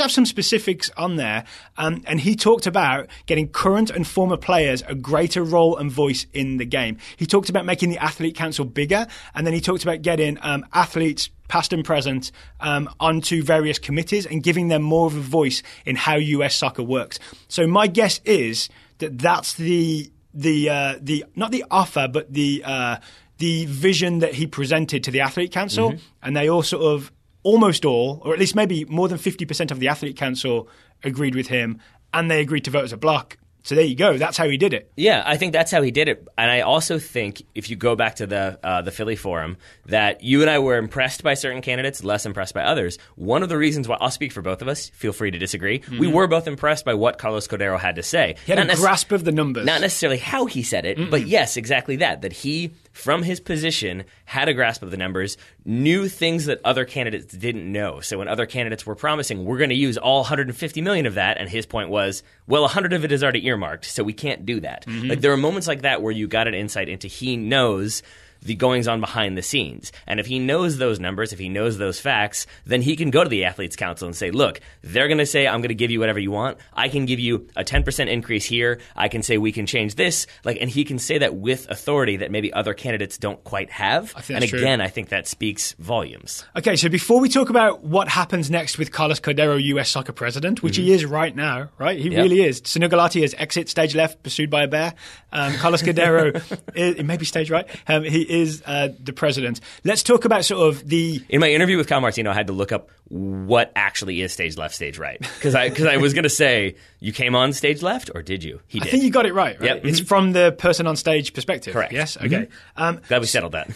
have some specifics on there, and he talked about getting current and former players a greater role and voice in the game. He talked about making the Athlete Council bigger, and then he talked about getting athletes, past and present, onto various committees and giving them more of a voice in how US soccer works. So my guess is that that's the not the offer, but the vision that he presented to the Athlete Council, and they all sort of almost all, or at least maybe more than 50% of the Athlete Council agreed with him, and they agreed to vote as a bloc. So there you go. That's how he did it. Yeah, I think that's how he did it. And I also think, if you go back to the Philly Forum, that you and I were impressed by certain candidates, less impressed by others. One of the reasons why, I'll speak for both of us, feel free to disagree, we were both impressed by what Carlos Cordeiro had to say. He had a grasp of the numbers. Not necessarily how he said it, but yes, exactly that he, from his position, had a grasp of the numbers, knew things that other candidates didn't know. So when other candidates were promising, we're going to use all 150 million of that, and his point was, well, 100 of it is already earmarked, so we can't do that. There are moments like that where you got an insight into he knows the goings-on behind the scenes. And if he knows those numbers, if he knows those facts, then he can go to the Athletes Council and say, look, they're going to say, I'm going to give you whatever you want. I can give you a 10% increase here. I can say we can change this. And he can say that with authority that maybe other candidates don't quite have. And again, I think that speaks volumes. Okay, so before we talk about what happens next with Carlos Cordeiro, US soccer president, which he is right now, right? He really is. Sunil Gulati is exit stage left, pursued by a bear. Carlos Cordeiro, it may be stage right. He is the president. Let's talk about sort of the... In my interview with Cal Martino, I had to look up what actually is stage left, stage right. Because I was going to say, you came on stage left, or did you? He did. I think you got it right? Yep. It's from the person on stage perspective. Correct. Yes? Okay. Glad we settled that.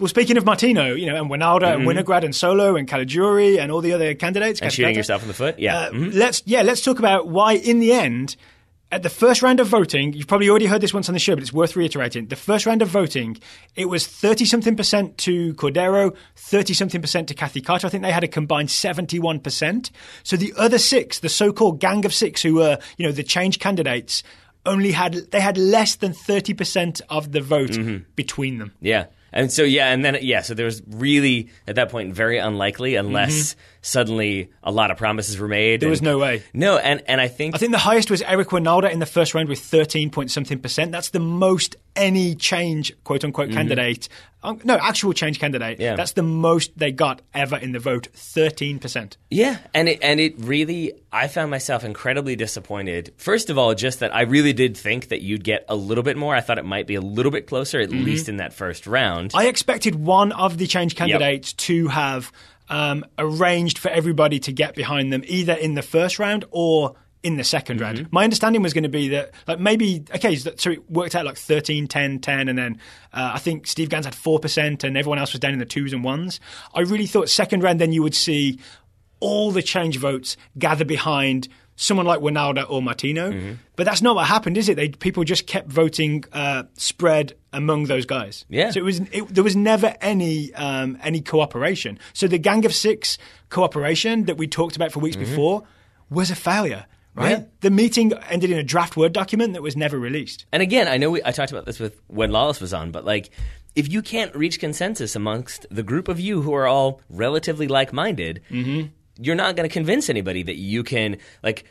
Well, speaking of Martino, and Wynalda and Winograd and Solo and Caligiuri and all the other candidates. And shooting yourself in the foot? Yeah. Let's talk about why, in the end... At the first round of voting, you've probably already heard this once on the show, but it's worth reiterating. The first round of voting, it was 30-something% to Cordeiro, 30-something% to Kathy Carter. I think they had a combined 71%. So the other six, the so-called gang of six who were, the change candidates, they had less than 30% of the vote between them. Yeah. And so, so there was really, at that point, very unlikely unless suddenly a lot of promises were made. There was no way. No, and I think the highest was Eric Wynalda in the first round with 13 point something percent. That's the most any change, quote unquote, candidate. No, actual change candidate. Yeah. That's the most they got ever in the vote, 13%. Yeah, and it really, I found myself incredibly disappointed. First of all, just that I really did think that you'd get a little bit more. I thought it might be a little bit closer, at least in that first round. I expected one of the change candidates to have arranged for everybody to get behind them, either in the first round or in the second round. My understanding was going to be that, like, maybe, okay, so it worked out like 13, 10, 10, and then I think Steve Gans had 4% and everyone else was down in the 2s and 1s. I really thought second round then you would see all the change votes gather behind someone like Wynalda or Martino. But that's not what happened, is it? People just kept voting spread among those guys. Yeah. So there was never any cooperation. So the Gang of Six cooperation that we talked about for weeks before was a failure. Right? Yeah. The meeting ended in a draft Word document that was never released. And again, I know I talked about this with when Lalas was on, but like, if you can't reach consensus amongst the group of you who are all relatively like-minded, you're not going to convince anybody that you can, like,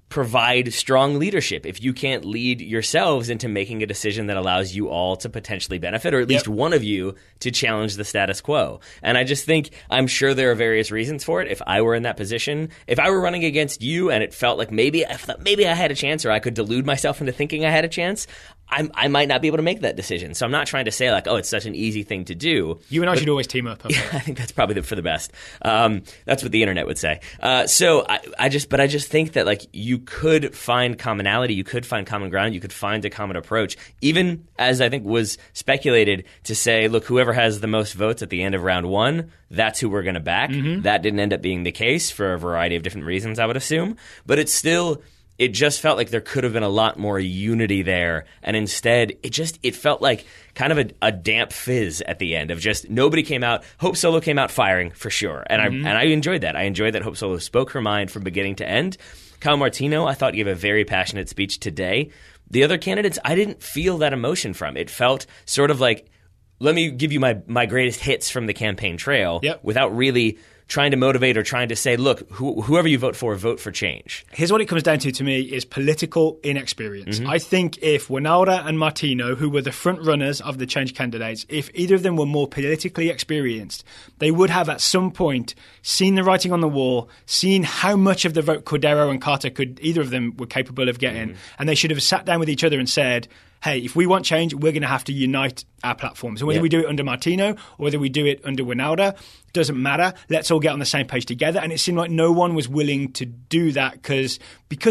provide strong leadership if you can't lead yourselves into making a decision that allows you all to potentially benefit, or at least one of you to challenge the status quo. And I just think, I'm sure there are various reasons for it. If I were in that position, if I were running against you and it felt like maybe I had a chance, or I could delude myself into thinking I had a chance, I might not be able to make that decision. So I'm not trying to say like, oh, it's such an easy thing to do. You and I should always team up. Yeah, I think that's probably for the best. That's what the internet would say. So I just think that like you could find commonality, you could find common ground, you could find a common approach. Even as I think was speculated to say, look, whoever has the most votes at the end of round one, that's who we're going to back. That didn't end up being the case for a variety of different reasons, I would assume. But it's still. It just felt like there could have been a lot more unity there, and instead it felt like kind of a damp fizz at the end of just nobody came out. Hope Solo came out firing for sure, and I enjoyed that. I enjoyed that Hope Solo spoke her mind from beginning to end. Kyle Martino, I thought, gave a very passionate speech today. The other candidates, I didn't feel that emotion from. It felt sort of like, let me give you my greatest hits from the campaign trail without really trying to motivate or trying to say, look, whoever you vote for change. Here's what it comes down to me, is political inexperience. I think if Wynalda and Martino, who were the front runners of the change candidates, if either of them were more politically experienced, they would have at some point seen the writing on the wall, seen how much of the vote Cordeiro and Carter either of them were capable of getting, and they should have sat down with each other and said, hey, if we want change, we're going to have to unite our platforms. And whether we do it under Martino or whether we do it under Wynalda, doesn't matter. Let's all get on the same page together. And it seemed like no one was willing to do that because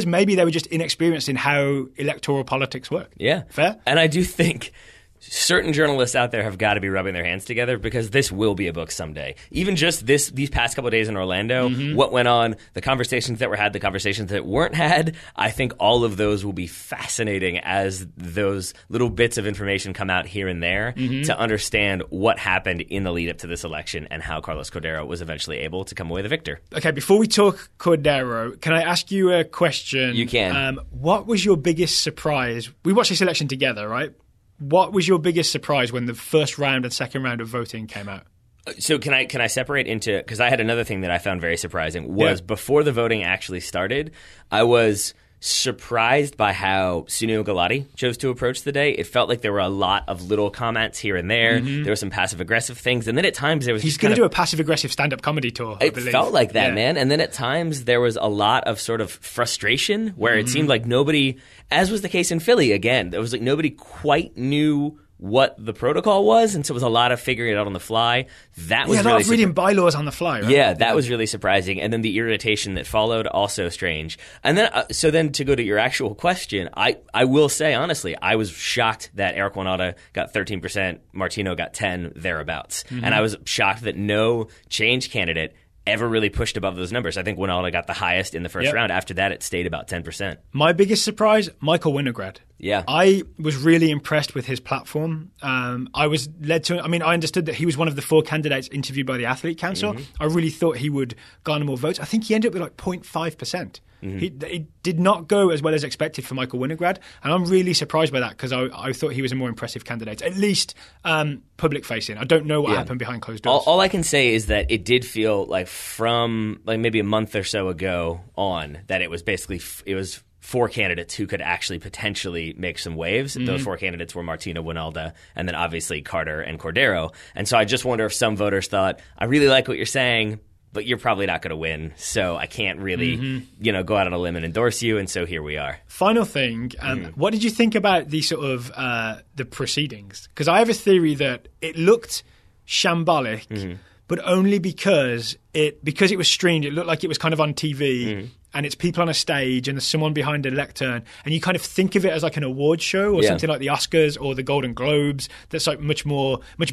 maybe they were just inexperienced in how electoral politics work. Yeah. Fair? And I do think certain journalists out there have got to be rubbing their hands together, because this will be a book someday. Even just these past couple of days in Orlando, what went on, the conversations that were had, the conversations that weren't had, I think all of those will be fascinating as those little bits of information come out here and there to understand what happened in the lead up to this election and how Carlos Cordeiro was eventually able to come away the victor. Okay, before we talk Cordeiro, can I ask you a question? You can. What was your biggest surprise? We watched this election together, right? What was your biggest surprise when the first round and second round of voting came out? So can I separate into, because I had another thing that I found very surprising was before the voting actually started, I was surprised by how Sunil Gulati chose to approach the day. It felt like there were a lot of little comments here and there. There were some passive-aggressive things. And then at times there was He's going to do a passive-aggressive stand-up comedy tour, I believe. It felt like that, man. And then at times there was a lot of sort of frustration where it seemed like nobody, as was the case in Philly, again, there was like nobody quite knew what the protocol was, and so it was a lot of figuring it out on the fly. That was a lot of reading bylaws on the fly, right? Yeah, that was really surprising. And then the irritation that followed, also strange. And then, so then to go to your actual question, I will say, honestly, I was shocked that Eric Wynalda got 13%, Martino got 10%, thereabouts. And I was shocked that no change candidate ever really pushed above those numbers. I think Wynalda got the highest in the first round. After that, it stayed about 10%. My biggest surprise, Michael Winograd. Yeah. I was really impressed with his platform. I was led to, I understood that he was one of the 4 candidates interviewed by the Athlete Council. I really thought he would garner more votes. I think he ended up with like 0.5%. He did not go as well as expected for Michael Winograd, and I'm really surprised by that because I thought he was a more impressive candidate, at least public-facing. I don't know what happened behind closed doors. All I can say is that it did feel like from like maybe a month or so ago on that it was basically it was 4 candidates who could actually potentially make some waves. Those 4 candidates were Martina, Wynalda, and then obviously Carter and Cordeiro. And so I just wonder if some voters thought, I really like what you're saying, but you're probably not going to win, so I can't really, go out on a limb and endorse you, and so here we are. Final thing, what did you think about the sort of the proceedings? Because I have a theory that it looked shambolic, but only because it was streamed. It looked like it was kind of on TV, and it's people on a stage, and there's someone behind a lectern, and you kind of think of it as like an award show or something like the Oscars or the Golden Globes that's like much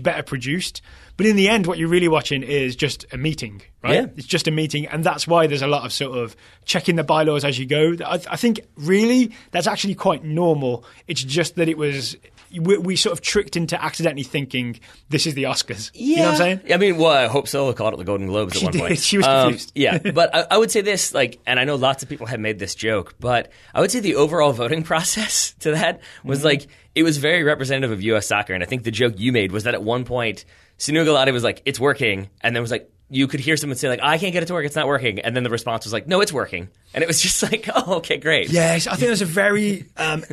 better produced. But in the end, what you're really watching is just a meeting, right? Yeah. It's just a meeting, and that's why there's a lot of sort of checking the bylaws as you go. I think really that's actually quite normal. It's just that it was... We sort of tricked into accidentally thinking this is the Oscars. Yeah. You know what I'm saying? I mean, well, I hope so. I called it the Golden Globes at one point. She was confused. Yeah, but I would say this, like, and I know lots of people have made this joke, but I would say the overall voting process to that was like, it was very representative of U.S. soccer. And I think the joke you made was that at one point, Sinu Galati was like, it's working. And then was like, you could hear someone say like, I can't get it to work, it's not working. And then the response was like, no, it's working. And it was just like, oh, okay, great. Yes, I think there's a very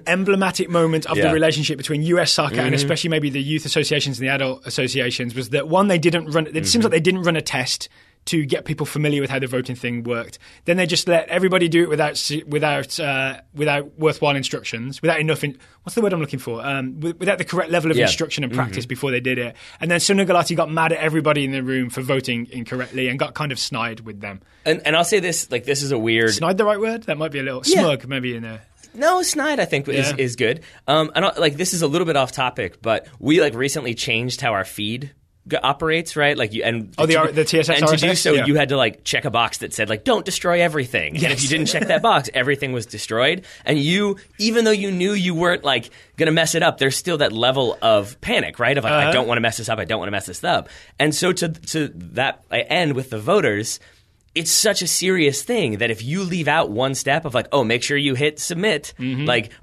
emblematic moment of the relationship between US soccer and especially maybe the youth associations and the adult associations was that one, it seems like they didn't run a test to get people familiar with how the voting thing worked. Then they just let everybody do it without worthwhile instructions, without enough. What's the word I'm looking for? Without the correct level of instruction and practice before they did it. And then Sunu Galati got mad at everybody in the room for voting incorrectly and got kind of snide with them. And I'll say this: like, this is a weird. Snide the right word? That might be a little smug, maybe in there. No, snide I think is good. And this is a little bit off topic, but we recently changed how our feed operates, right? Like the TSS and to RSS? do so, you had to check a box that said don't destroy everything. Yes. And if you didn't check that box, everything was destroyed. And you, even though you knew you weren't going to mess it up, there's still that level of panic, right? Of I don't want to mess this up. I don't want to mess this up. And so to that end with the voters, it's such a serious thing that if you leave out one step of make sure you hit submit,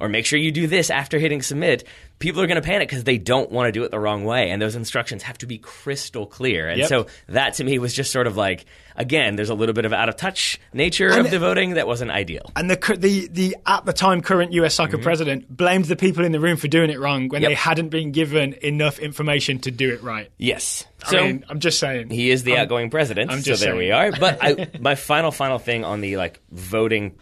or make sure you do this after hitting submit, people are going to panic because they don't want to do it the wrong way. And those instructions have to be crystal clear. And so that to me was just sort of again, there's a little bit of out of touch nature of the voting that wasn't ideal. And the at the time current US soccer president blamed the people in the room for doing it wrong when they hadn't been given enough information to do it right. Yes. I'm just saying. He is the outgoing president, so there we are. But my final thing on the voting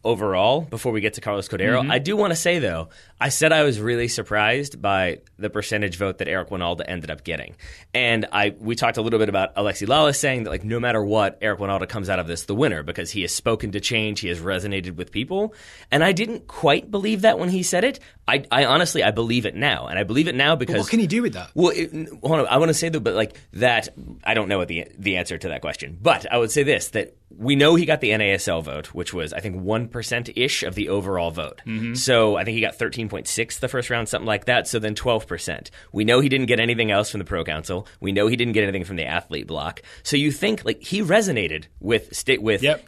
overall, before we get to Carlos Cordeiro, I do want to say, though, I said I was really surprised by the percentage vote that Eric Wynalda ended up getting. And we talked a little bit about Alexi Lalas saying that no matter what, Eric Wynalda comes out of this the winner because he has spoken to change, he has resonated with people. And I didn't quite believe that when he said it. I honestly, I believe it now. And I believe it now because... But what can he do with that? Well, hold on, I want to say, though, but that, I don't know what the answer to that question. But I would say this, that we know he got the NASL vote, which was, I think, 1%-ish of the overall vote. So I think he got 13.6 the first round, something like that. So then 12%. We know he didn't get anything else from the Pro Council. We know he didn't get anything from the athlete block. So you think he resonated with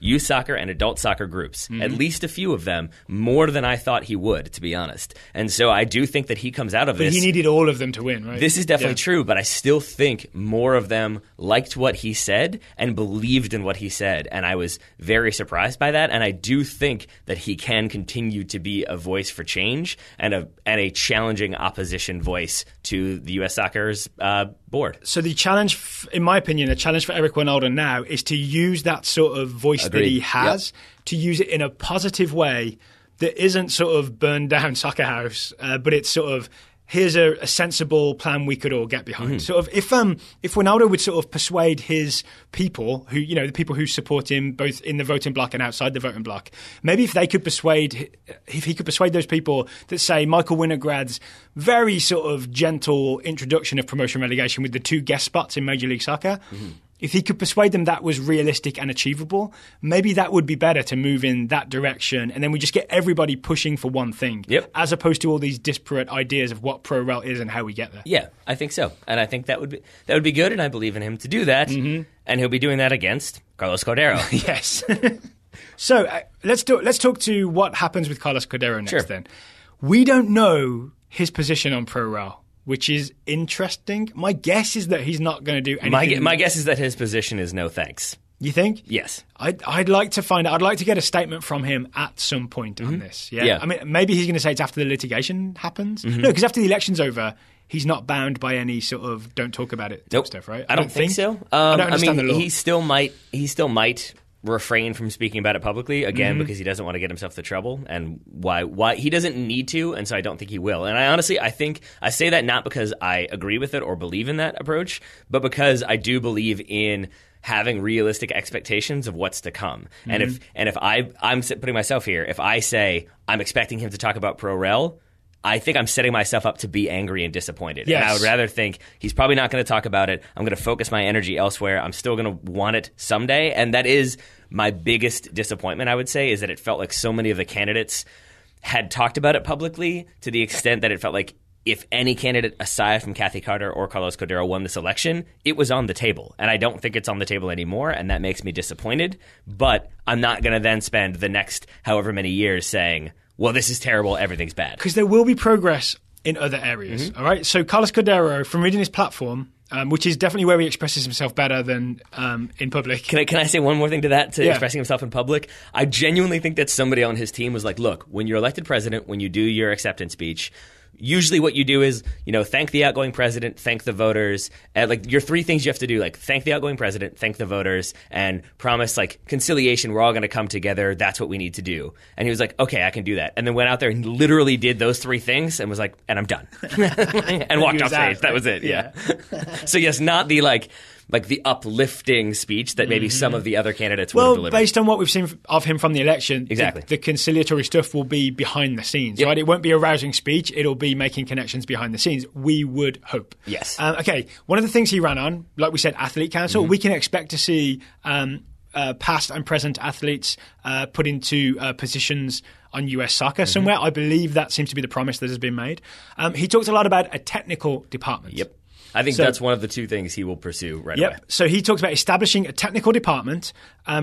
youth soccer and adult soccer groups, at least a few of them, more than I thought he would, to be honest. And so I do think that he comes out of this. But he needed all of them to win, right? This is definitely true, but I still think more of them liked what he said and believed in what he said. And I was very surprised by that. And I do think that he can continue to be a voice for change and a challenging opposition voice to the U.S. Soccer's board. So the challenge, in my opinion, the challenge for Eric Wynalda now is to use that sort of voice that he has, to use it in a positive way that isn't sort of burned down soccer house, but it's sort of, here's a sensible plan we could all get behind. Sort of, if Wynalda would sort of persuade his people, who the people who support him both in the voting block and outside the voting block, maybe if he could persuade those people that say Michael Winograd's very sort of gentle introduction of promotion relegation with the 2 guest spots in Major League Soccer. If he could persuade them that was realistic and achievable, maybe that would be better to move in that direction. And then we just get everybody pushing for one thing, as opposed to all these disparate ideas of what pro-rel is and how we get there. Yeah, I think so. And I think that would be good, and I believe in him to do that. And he'll be doing that against Carlos Cordeiro. Yes. So let's talk to what happens with Carlos Cordeiro next. Then we don't know his position on pro-rel, which is interesting. My guess is that he's not going to do anything. My guess is that his position is no thanks. You think? Yes. I'd like to find out. I'd like to get a statement from him at some point on this. Yeah? I mean, maybe he's going to say it's after the litigation happens. No, because after the election's over, he's not bound by any sort of don't talk about it type stuff, right? I don't think so. I don't understand the law. He still might refrain from speaking about it publicly again because he doesn't want to get himself into trouble, and why he doesn't need to, and so I don't think he will. And I think I say that not because I agree with it or believe in that approach, but because I do believe in having realistic expectations of what's to come. And if I'm putting myself here, if I say I'm expecting him to talk about pro-rel, I think I'm setting myself up to be angry and disappointed. Yes. And I would rather think he's probably not going to talk about it. I'm going to focus my energy elsewhere. I'm still going to want it someday. And that is my biggest disappointment, I would say, is that it felt like so many of the candidates had talked about it publicly to the extent that it felt like if any candidate aside from Kathy Carter or Carlos Cordeiro won this election, it was on the table. And I don't think it's on the table anymore, and that makes me disappointed. But I'm not going to then spend the next however many years saying, well, this is terrible, everything's bad. Because there will be progress in other areas, all right? So Carlos Cordeiro, from reading his platform, which is definitely where he expresses himself better than in public. Can I say one more thing to that, expressing himself in public? I genuinely think that somebody on his team was like, look, when you're elected president, when you do your acceptance speech, usually what you do is, thank the outgoing president, thank the voters. Your three things you have to do, thank the outgoing president, thank the voters, and promise, conciliation, we're all going to come together. That's what we need to do. And he was like, okay, I can do that. And then went out there and literally did those three things and was like, and I'm done. And walked off stage. That was it, yeah. So yes, not the the uplifting speech that maybe some of the other candidates would have delivered. Well, based on what we've seen of him from the election, exactly. the conciliatory stuff will be behind the scenes, right? It won't be a rousing speech. It'll be making connections behind the scenes. We would hope. Yes. Okay, one of the things he ran on, like we said, Athlete Council, we can expect to see past and present athletes put into positions on US soccer somewhere. I believe that seems to be the promise that has been made. He talked a lot about a technical department. Yep. I think that's one of the two things he will pursue right away. So he talks about establishing a technical department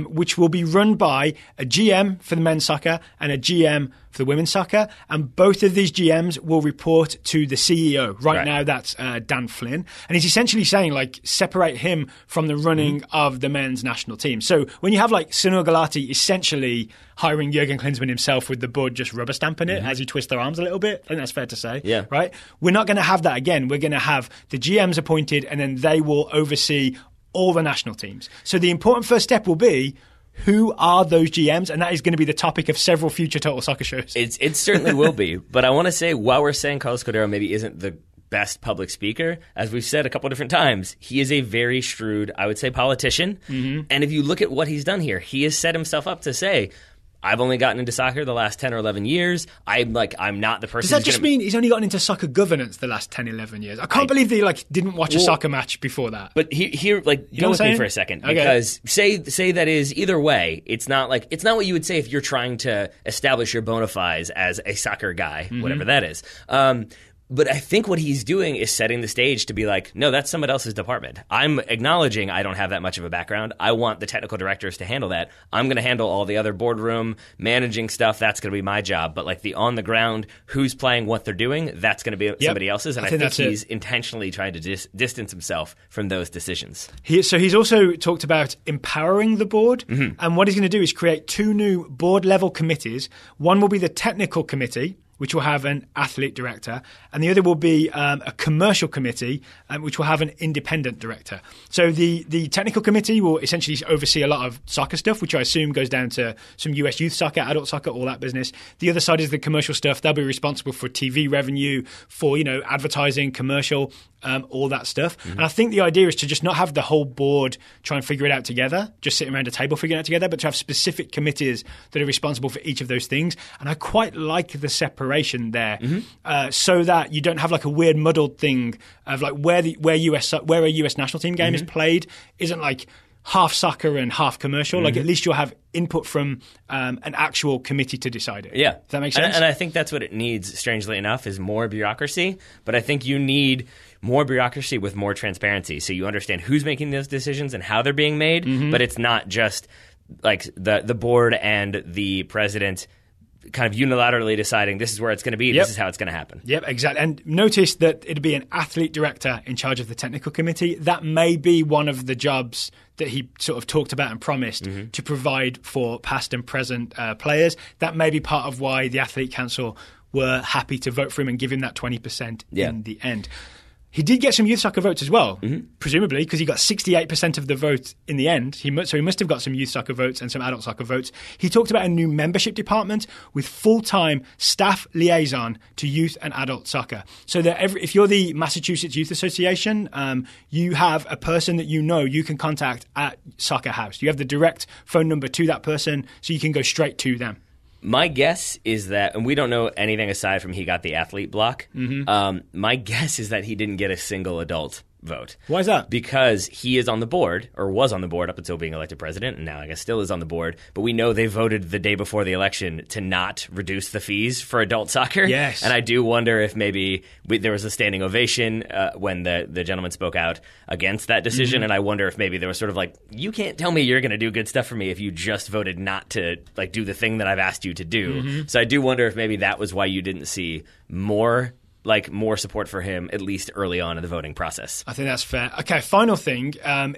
which will be run by a GM for the men's soccer and a GM for the women's soccer. And both of these GMs will report to the CEO. Right now, that's Dan Flynn. And he's essentially saying, separate him from the running of the men's national team. So when you have, Sunil Gulati essentially hiring Jurgen Klinsmann himself with the board just rubber stamping it as he twists their arms a little bit, I think that's fair to say. Yeah. Right? We're not going to have that again. We're going to have the GMs appointed, and then they will oversee all the national teams. So the important first step will be, who are those GMs? And that is going to be the topic of several future Total Soccer shows. It certainly will be. But I want to say, while we're saying Carlos Cordeiro maybe isn't the best public speaker, as we've said a couple different times, he is a very shrewd, I would say, politician. And if you look at what he's done here, he has set himself up to say, I've only gotten into soccer the last 10 or 11 years. I'm not the person. Does that just mean he's only gotten into soccer governance the last 10, 11 years? I can't believe that he didn't watch a soccer match before that. But here, go with me for a second, because say that is either way. It's not what you would say if you're trying to establish your bona fides as a soccer guy, whatever that is. But I think what he's doing is setting the stage to be like, no, that's somebody else's department. I'm acknowledging I don't have that much of a background. I want the technical directors to handle that. I'm going to handle all the other boardroom managing stuff. That's going to be my job. But the on the ground, who's playing, what they're doing, that's going to be somebody else's. And I think he's intentionally trying to distance himself from those decisions. So he's also talked about empowering the board. And what he's going to do is create two new board level committees. One will be the technical committee, which will have an athlete director, and the other will be a commercial committee, which will have an independent director. So the technical committee will essentially oversee a lot of soccer stuff, which I assume goes down to some US youth soccer, adult soccer, all that business. The other side is the commercial stuff. They'll be responsible for TV revenue, for advertising, commercial, all that stuff. And I think the idea is to just not have the whole board try and figure it out together, just sitting around a table figuring it out together, but to have specific committees that are responsible for each of those things. And I quite like the separation there, so that you don't have a weird muddled thing of where a US national team game is played isn't half soccer and half commercial. At least you'll have input from an actual committee to decide it. Yeah. Does that make sense? And I think that's what it needs, strangely enough, is more bureaucracy. But I think you need more bureaucracy with more transparency, so you understand who's making those decisions and how they're being made. But it's not just like the board and the president kind of unilaterally deciding this is where it's going to be, this is how it's going to happen. Yep, exactly. And notice that it'd be an athlete director in charge of the technical committee. That may be one of the jobs that he sort of talked about and promised to provide for past and present players. That may be part of why the Athlete Council were happy to vote for him and give him that 20% in the end. He did get some youth soccer votes as well, presumably, because he got 68% of the vote in the end. So he must have got some youth soccer votes and some adult soccer votes. He talked about a new membership department with full-time staff liaison to youth and adult soccer. So that if you're the Massachusetts Youth Association, you have a person that you can contact at Soccer House. You have the direct phone number to that person, so you can go straight to them. My guess is that, and we don't know anything aside from he got the athlete block, my guess is that he didn't get a single adult vote. Why is that? Because he is on the board, or was on the board up until being elected president, and now I guess still is on the board. But we know they voted the day before the election to not reduce the fees for adult soccer. Yes. And I do wonder if maybe there was a standing ovation when the gentleman spoke out against that decision. And I wonder if maybe there was sort of like, you can't tell me you're going to do good stuff for me if you just voted not to like do the thing that I've asked you to do. So I do wonder if maybe that was why you didn't see more support for him, at least early on in the voting process. I think that's fair. Okay, final thing.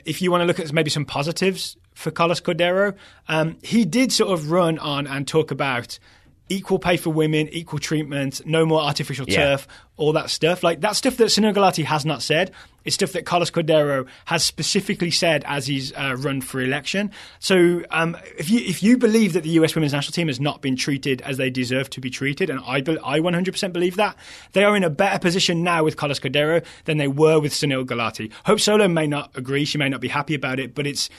If you want to look at maybe some positives for Carlos Cordeiro, he did sort of run on and talk about equal pay for women, equal treatment, no more artificial turf, all that stuff. Like that stuff that Sunil Gulati has not said. It's stuff that Carlos Cordeiro has specifically said as he's run for election. So if you believe that the US women's national team has not been treated as they deserve to be treated, and I 100% believe that, they are in a better position now with Carlos Cordeiro than they were with Sunil Gulati. Hope Solo may not agree. She may not be happy about it, but it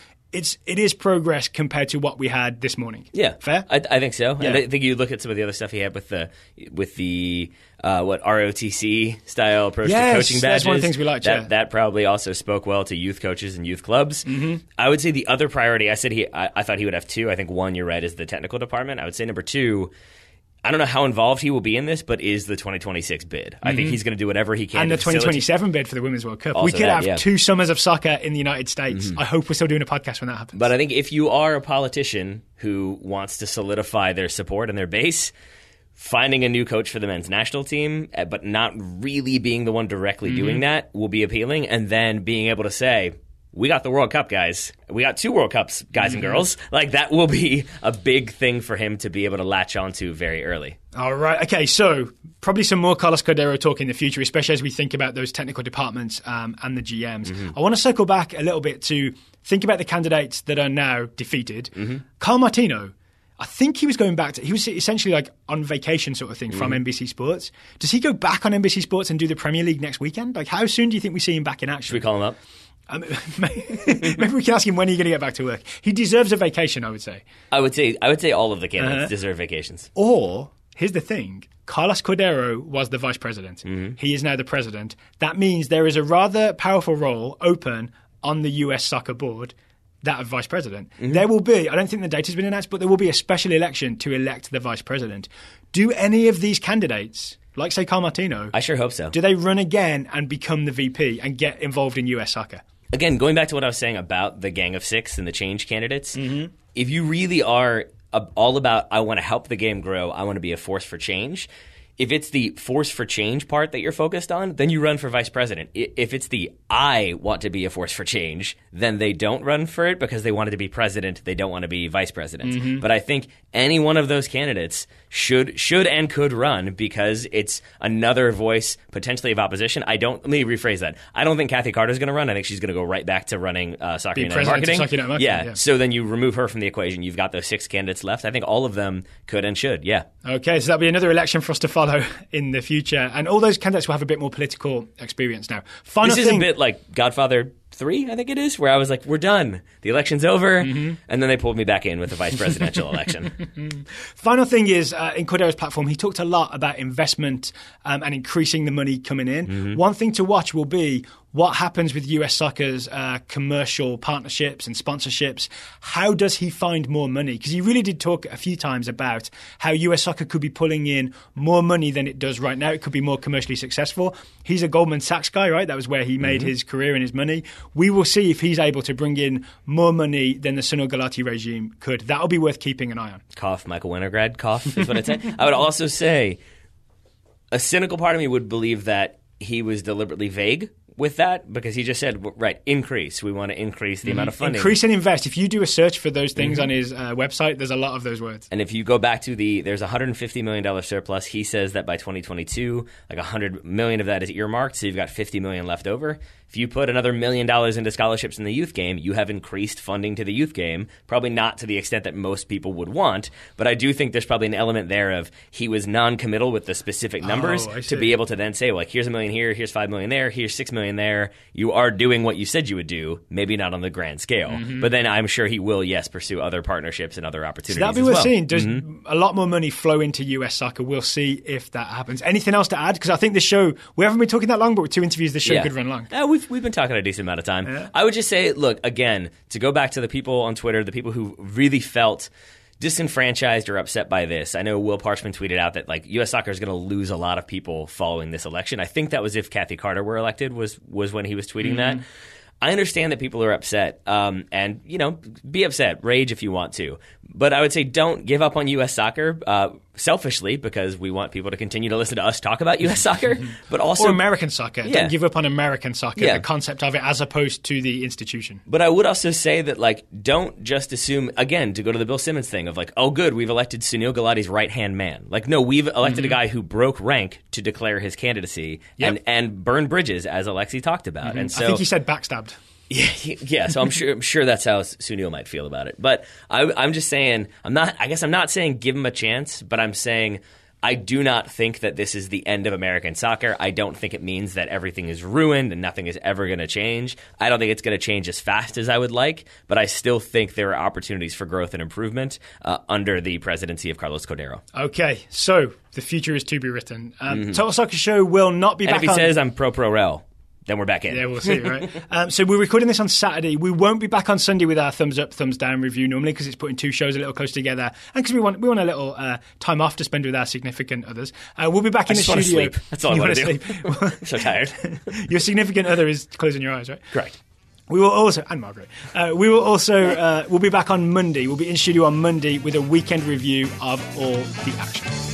is progress compared to what we had this morning. Yeah, fair. I think so. Yeah. And I think you look at some of the other stuff he had with the ROTC style approach to coaching badges. That's one of the things we liked. That probably also spoke well to youth coaches and youth clubs. I would say the other priority, I thought he would have two. I think one, you're right, is the technical department. I would say number two, I don't know how involved he will be in this, but is the 2026 bid. I think he's going to do whatever he can. And the 2027 bid for the Women's World Cup. Also we could have 2 summers of soccer in the United States. I hope we're still doing a podcast when that happens. But I think if you are a politician who wants to solidify their support and their base, finding a new coach for the men's national team, but not really being the one directly doing that will be appealing. And then being able to say, we got the World Cup, guys. We got 2 World Cups, guys and girls. Like, that will be a big thing for him to be able to latch onto very early. All right. Okay, so probably some more Carlos Cordeiro talk in the future, especially as we think about those technical departments and the GMs. I want to circle back a little bit to think about the candidates that are now defeated. Carl Martino, I think he was going back to, he was essentially like on vacation sort of thing from NBC Sports. Does he go back on NBC Sports and do the Premier League next weekend? Like, how soon do you think we see him back in action? Should we call him up? Maybe we can ask him when are you going to get back to work. He deserves a vacation, I would say. I would say all of the candidates deserve vacations. Or, here's the thing, Carlos Cordeiro was the vice president. He is now the president. That means there is a rather powerful role open on the US soccer board, that of vice president. There will be, I don't think the date has been announced, but there will be a special election to elect the vice president. Do any of these candidates, like say Carl Martino, I sure hope so, do they run again and become the VP and get involved in US soccer? Again, going back to what I was saying about the Gang of Six and the change candidates, if you really are all about, I want to help the game grow, I want to be a force for change, if it's the force for change part that you're focused on, then you run for vice president. If it's the I want to be a force for change, then they don't run for it because they wanted to be president. They don't want to be vice president. But I think any one of those candidates should and could run because it's another voice potentially of opposition. Let me rephrase that. I don't think Kathy Carter's going to run. I think she's going to go right back to running Soccer United Marketing. Soccer United Marketing. Yeah. So then you remove her from the equation. You've got those 6 candidates left. I think all of them could and should. Yeah. Okay, so that'll be another election for us to follow in the future. And all those candidates will have a bit more political experience now. This is a bit like Godfather 3, I think it is, where I was like, we're done. The election's over. And then they pulled me back in with the vice presidential election. Final thing is, in Cordeiro's platform, he talked a lot about investment and increasing the money coming in. One thing to watch will be what happens with US soccer's commercial partnerships and sponsorships. How does he find more money? Because he really did talk a few times about how US soccer could be pulling in more money than it does right now. It could be more commercially successful. He's a Goldman Sachs guy, right? That was where he made his career and his money. We will see if he's able to bring in more money than the Sunil Gulati regime could. That'll be worth keeping an eye on. Cough, Michael Winograd, cough is what I'd say. I would also say a cynical part of me would believe that he was deliberately vague with that, because he just said, right, increase. We want to increase the amount of funding. Increase and invest. If you do a search for those things on his website, there's a lot of those words. And if you go back to there's a $150 million surplus. He says that by 2022, like $100 million of that is earmarked, so you've got $50 million left over. If you put another $1 million into scholarships in the youth game, you have increased funding to the youth game, probably not to the extent that most people would want, but I do think there's probably an element there of he was non-committal with the specific numbers to be able to then say, well, like, here's $1 million here, here's $5 million there, here's $6 million there. You are doing what you said you would do, maybe not on the grand scale. But then I'm sure he will, yes, pursue other partnerships and other opportunities. So that'll be worth seeing. Does a lot more money flow into US soccer? We'll see if that happens. Anything else to add? Because I think this show, we haven't been talking that long, but with 2 interviews, this show could run long. We've been talking a decent amount of time. Yeah. I would just say, look, again, to go back to the people on Twitter, the people who really felt disenfranchised or upset by this. I know Will Parchman tweeted out that like U.S. soccer is going to lose a lot of people following this election. I think that was if Kathy Carter were elected was when he was tweeting that. I understand that people are upset, and, you know, be upset, rage if you want to. But I would say don't give up on U.S. soccer selfishly, because we want people to continue to listen to us talk about U.S. soccer, but also... Or American soccer. Yeah. Don't give up on American soccer, the concept of it, as opposed to the institution. But I would also say that, like, don't just assume, again, to go to the Bill Simmons thing of, like, oh, good, we've elected Sunil Gulati's right-hand man. Like, no, we've elected a guy who broke rank to declare his candidacy and burn bridges, as Alexi talked about. And so, I think he said backstabbed. Yeah, so I'm sure that's how Sunil might feel about it. But I'm just saying, I'm not saying give him a chance, but I'm saying I do not think that this is the end of American soccer. I don't think it means that everything is ruined and nothing is ever going to change. I don't think it's going to change as fast as I would like, but I still think there are opportunities for growth and improvement under the presidency of Carlos Cordeiro. Okay, so the future is to be written. Total Soccer Show will not be back on... And if he says I'm pro-rel, then we're back in. Yeah, we'll see, right? So we're recording this on Saturday. We won't be back on Sunday with our thumbs up, thumbs down review normally, because it's putting two shows a little close together, and because we want a little time off to spend with our significant others. We'll be back in the studio. Sleep. That's all I want to do. I'm so tired. Your significant other is closing your eyes, right? Correct. We will also, and Margaret, we'll be back on Monday. We'll be in studio on Monday with a weekend review of all the action.